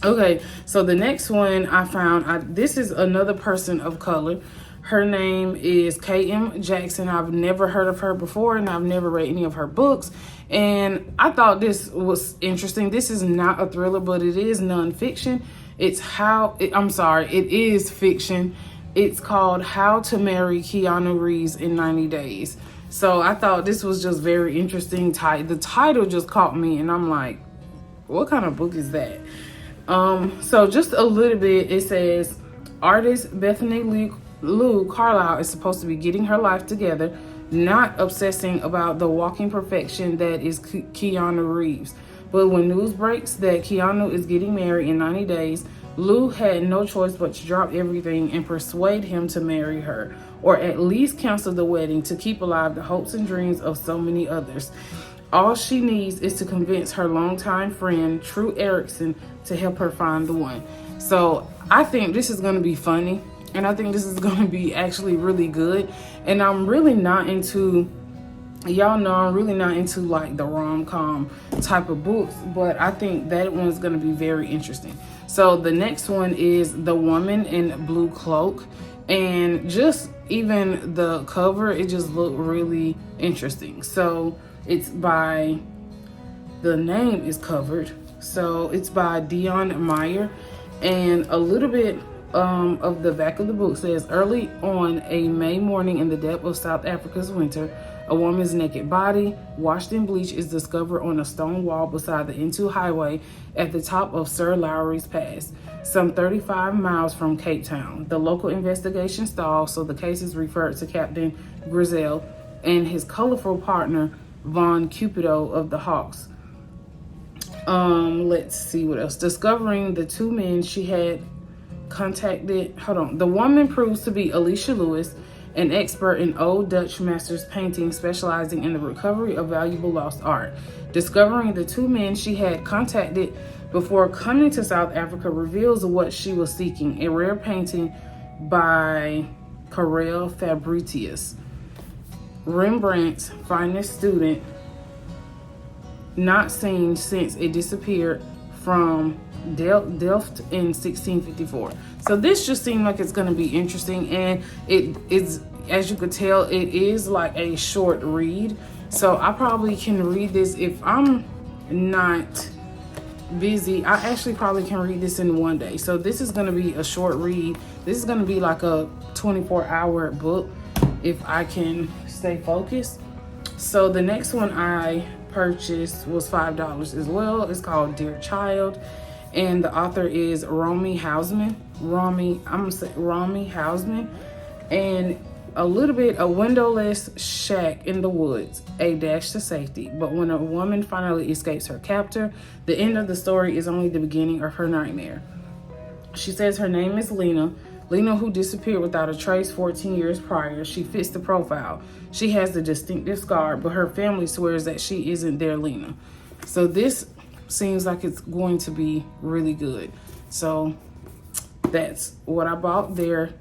Okay, so the next one I found, this is another person of color. Her name is K.M. Jackson. I've never heard of her before, and I've never read any of her books. And I thought this was interesting. This is not a thriller, but it is nonfiction. It is fiction. It's called How to Marry Keanu Reeves in 90 Days. So I thought this was just very interesting. The title just caught me, and I'm like, what kind of book is that? So just a little bit, it says, artist Bethany Lou Carlisle is supposed to be getting her life together, not obsessing about the walking perfection that is Keanu Reeves. But when news breaks that Keanu is getting married in 90 days, Lou had no choice but to drop everything and persuade him to marry her, or at least cancel the wedding to keep alive the hopes and dreams of so many others. All she needs is to convince her longtime friend, True Erickson, to help her find the one. So I think this is going to be funny, and I think this is going to be actually really good. And I'm really not into, y'all know I'm really not into like the rom-com type of books, but I think that one's going to be very interesting. So the next one is The Woman in Blue Cloak, and just even the cover, it just looked really interesting. So it's by, the name is covered, so it's by Dion Meyer, and a little bit of the back of the book says, early on a May morning in the depth of South Africa's winter, a woman's naked body, washed in bleach, is discovered on a stone wall beside the N2 highway at the top of Sir Lowry's Pass, some 35 miles from Cape Town. The local investigation stalls, so the case is referred to Captain Grizel and his colorful partner, Von Cupido of the Hawks. Let's see what else. Discovering the two men she had The woman proves to be Alicia Lewis, an expert in old Dutch masters painting, specializing in the recovery of valuable lost art. Discovering the two men she had contacted before coming to South Africa reveals what she was seeking: a rare painting by Karel Fabritius, Rembrandt's finest student, not seen since it disappeared from Delft in 1654. So this just seemed like it's going to be interesting, and it is, as you could tell, it is like a short read. So I probably can read this if I'm not busy. I actually probably can read this in one day. So this is going to be a short read. This is going to be like a 24-hour book if I can stay focused. So the next one I purchased was $5 as well. It's called Dear Child, and the author is Romy Hausman. Romy Hausman. And a windowless shack in the woods, a dash to safety. But when a woman finally escapes her captor, the end of the story is only the beginning of her nightmare. She says her name is Lena, who disappeared without a trace 14 years prior. She fits the profile. She has the distinctive scar, but her family swears that she isn't their Lena. So this seems like it's going to be really good. So that's what I bought there.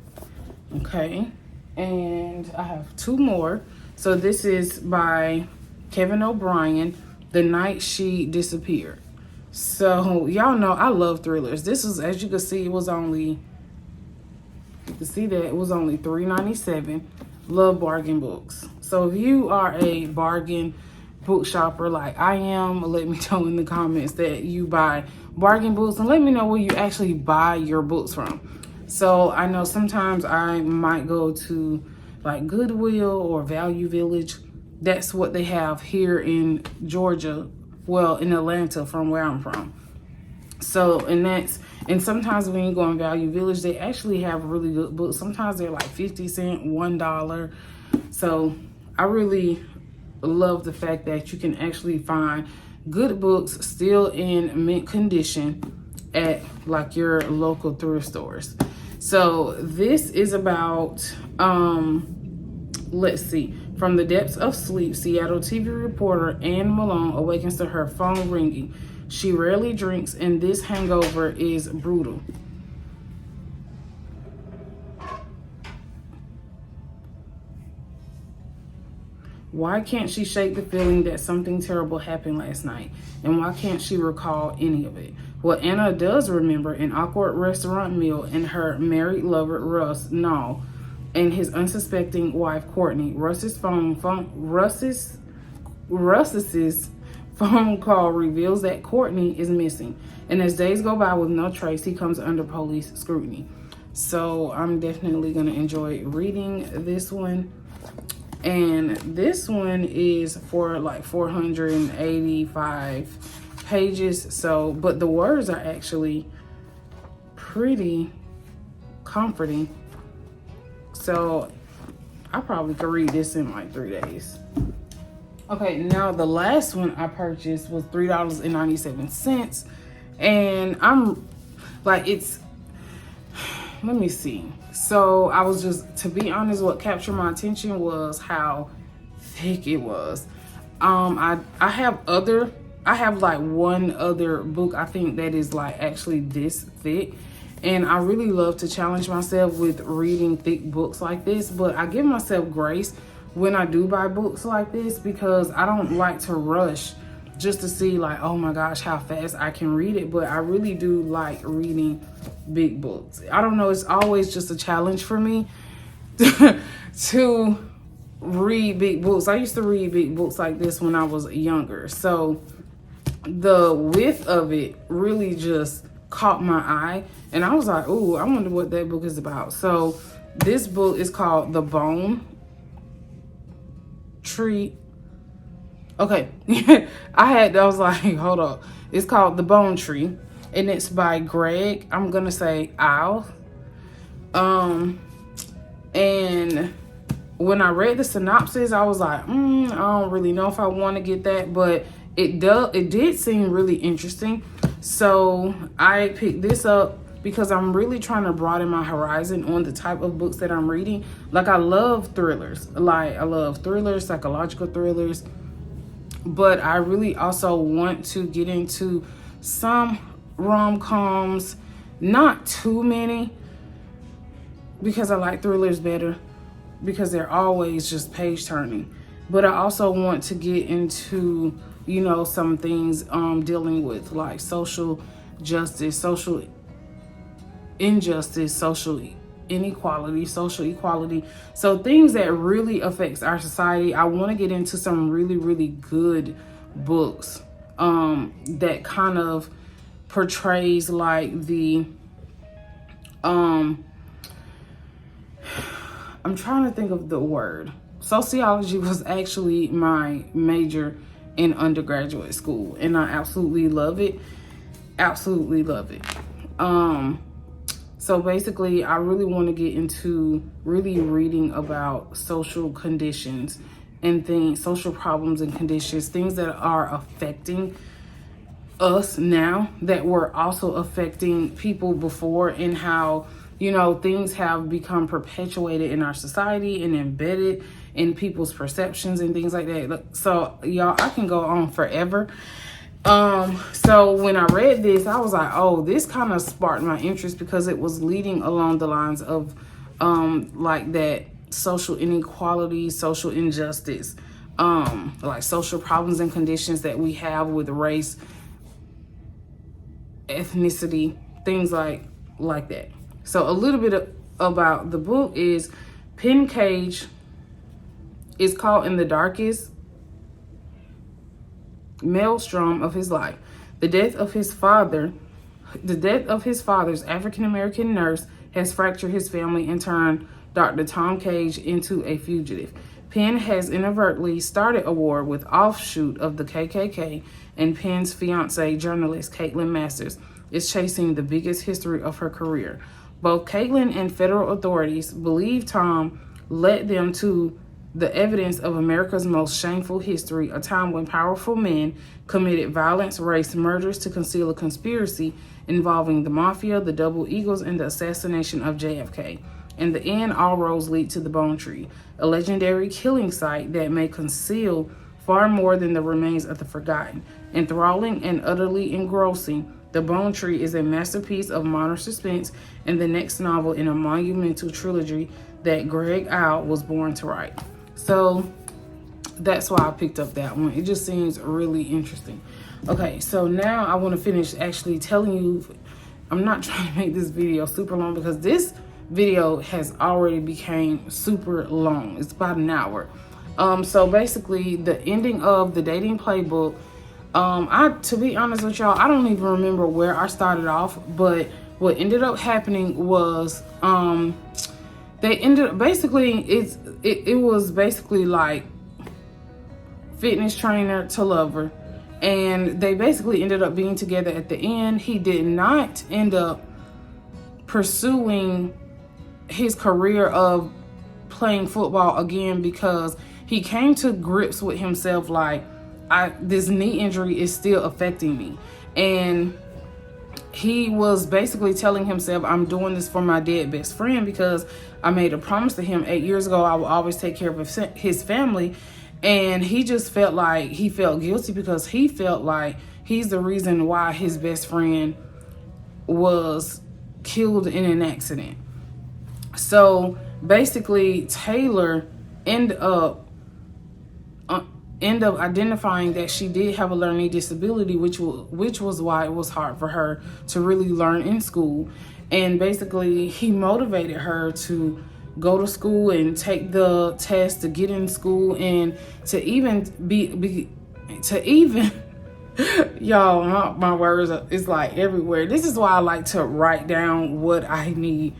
Okay. And I have two more. So this is by Kevin O'Brien, The Night She Disappeared. So y'all know I love thrillers. This is, as you can see, it was only $3.97. Love bargain books. So if you are a bargain book shopper like I am, let me know in the comments that you buy bargain books, and let me know where you actually buy your books from. So I know sometimes I might go to like Goodwill or Value Village. That's what they have here in Georgia. Well, in Atlanta, from where I'm from. So, and sometimes when you go in Value Village, they actually have really good books. Sometimes they're like 50 cents, $1. So I really love the fact that you can actually find good books still in mint condition at like your local thrift stores. So this is about, let's see. From the depths of sleep, Seattle TV reporter Anne Malone awakens to her phone ringing. She rarely drinks, and this hangover is brutal. Why can't she shake the feeling that something terrible happened last night? And why can't she recall any of it? Well, Anna does remember an awkward restaurant meal and her married lover, Russ, and his unsuspecting wife, Courtney. Russ's phone call reveals that Courtney is missing. And as days go by with no trace, he comes under police scrutiny. So I'm definitely going to enjoy reading this one. And this one is for like 485 pages. So, but the words are actually pretty comforting. So I probably could read this in like 3 days. Okay, now the last one I purchased was $3.97. And I'm like, let me see. So I was just, to be honest, what captured my attention was how thick it was. I have like one other book I think that is like actually this thick. And I really love to challenge myself with reading thick books like this, but I give myself grace when I do buy books like this because I don't like to rush just to see like, oh my gosh, how fast I can read it. But I really do like reading big books. I don't know, it's always just a challenge for me to read big books. I used to read big books like this when I was younger. So the width of it really just caught my eye. And I was like, ooh, I wonder what that book is about. So this book is called The Bone Tree. Okay. I was like, hold up. It's called The Bone Tree. And it's by Greg, I'm going to say Al. And when I read the synopsis, I was like, I don't really know if I want to get that. But it did seem really interesting. So I picked this up because I'm really trying to broaden my horizon on the type of books that I'm reading. Like, I love thrillers. Like, I love thrillers, psychological thrillers. But I really also want to get into some rom-coms, not too many, because I like thrillers better, because they're always just page turning. But I also want to get into, you know, some things dealing with like social justice, social injustice, social inequality, social equality. So things that really affects our society. I want to get into some really, really good books that kind of portrays like the I'm trying to think of the word. Sociology was actually my major in undergraduate school, and I absolutely love it. Absolutely love it. So basically, I really want to get into really reading about social conditions and things, social problems and conditions, things that are affecting us now that were also affecting people before, and how, you know, things have become perpetuated in our society and embedded in people's perceptions and things like that. So y'all, I can go on forever. So when I read this, I was like, oh, this kind of sparked my interest, because it was leading along the lines of like that social inequality, social injustice, like social problems and conditions that we have with race, ethnicity, things like that. So a little bit about the book is Penn Cage is caught in the darkest maelstrom of his life. The death of his father's African-American nurse has fractured his family and turned Dr. Tom Cage into a fugitive. Penn has inadvertently started a war with offshoot of the KKK, and Penn's fiancée, journalist Caitlin Masters, is chasing the biggest history of her career. Both Caitlin and federal authorities believe Tom led them to the evidence of America's most shameful history, a time when powerful men committed violence, race, murders to conceal a conspiracy involving the mafia, the double eagles, and the assassination of JFK. In the end, all roads lead to the Bone Tree, a legendary killing site that may conceal far more than the remains of the forgotten. Enthralling and utterly engrossing, The Bone Tree is a masterpiece of modern suspense and the next novel in a monumental trilogy that Greg Al was born to write. So that's why I picked up that one. It just seems really interesting. Okay, so now I want to finish actually telling you, I'm not trying to make this video super long, because this video has already became super long. It's about an hour. So basically the ending of the dating playbook, to be honest with y'all, I don't even remember where I started off, but what ended up happening was they ended up basically, it was basically like fitness trainer to lover, and they basically ended up being together at the end. He did not end up pursuing his career of playing football again, because he came to grips with himself like, this knee injury is still affecting me. And he was basically telling himself, I'm doing this for my dead best friend, because I made a promise to him 8 years ago I would always take care of his family. And he just felt like he felt guilty, because he felt like he's the reason why his best friend was killed in an accident. So basically Taylor ended up identifying that she did have a learning disability, which was why it was hard for her to really learn in school. And basically he motivated her to go to school and take the test to get in school, and to even y'all, my words is like everywhere. This is why I like to write down what I need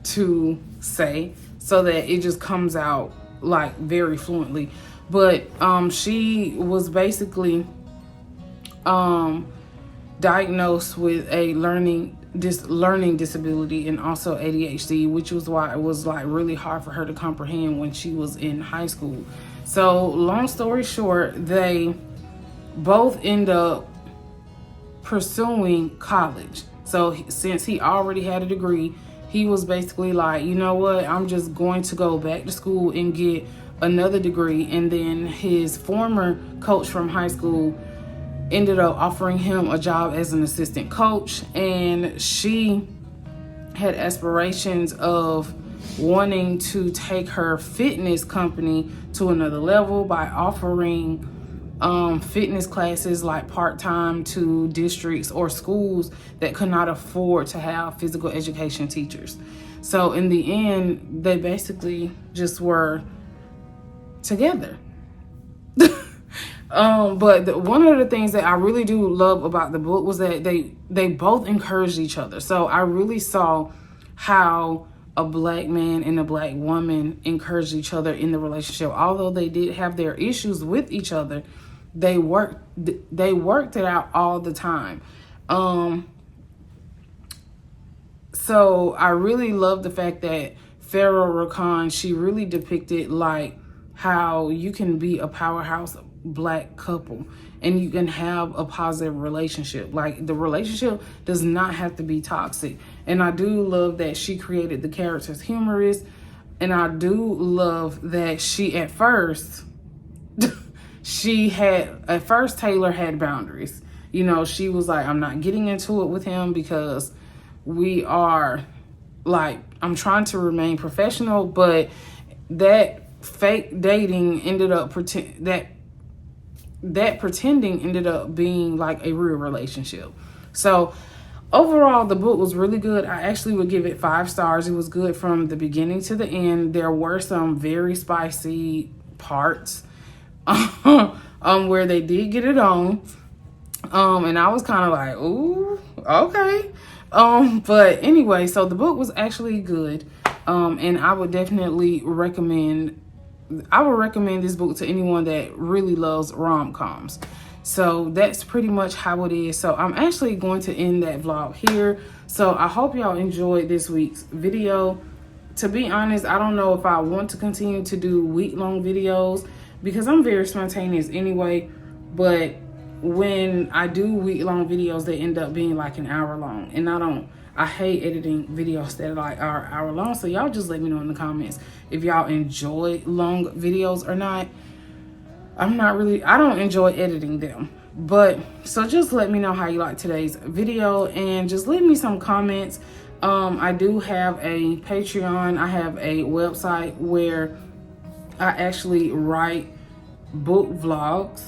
to say, so that it just comes out like very fluently. But she was basically diagnosed with a learning disability and also ADHD, which was why it was like really hard for her to comprehend when she was in high school. So long story short, they both end up pursuing college. So since he already had a degree, he was basically like, you know what, I'm just going to go back to school and get another degree. And then his former coach from high school ended up offering him a job as an assistant coach, and she had aspirations of wanting to take her fitness company to another level by offering fitness classes like part-time to districts or schools that could not afford to have physical education teachers. So in the end, they basically just were together. But one of the things that I really do love about the book was that they both encouraged each other. So I really saw how a black man and a black woman encouraged each other in the relationship. Although they did have their issues with each other, they worked it out all the time. So I really love the fact that Farrah Rachon, she really depicted like how you can be a powerhouse black couple and you can have a positive relationship. Like the relationship does not have to be toxic. And I do love that she created the characters humorous. And I do love that she at first Taylor had boundaries. You know, she was like, I'm not getting into it with him because we are like, I'm trying to remain professional, but that fake dating ended up pretending ended up being like a real relationship. So overall, the book was really good. I actually would give it 5 stars. It was good from the beginning to the end. There were some very spicy parts where they did get it on. And I was kind of like, ooh, okay. But anyway, so the book was actually good. And I would definitely recommend this book to anyone that really loves rom-coms. So that's pretty much how it is. So I'm actually going to end that vlog here. So I hope y'all enjoyed this week's video. To be honest, I don't know if I want to continue to do week-long videos because I'm very spontaneous anyway. But when I do week-long videos, they end up being like an hour long. And I hate editing videos that are hour long. So y'all just let me know in the comments if y'all enjoy long videos or not. I don't enjoy editing them. But so just let me know how you like today's video and just leave me some comments. I do have a Patreon. I have a website where I actually write book vlogs,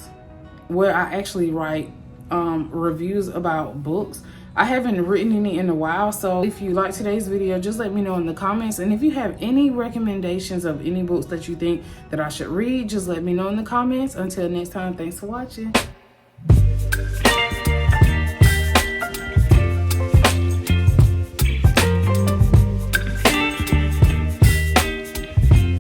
where I actually write reviews about books. I haven't written any in a while, so if you like today's video, just let me know in the comments. And if you have any recommendations of any books that you think that I should read, just let me know in the comments. Until next time, thanks for watching.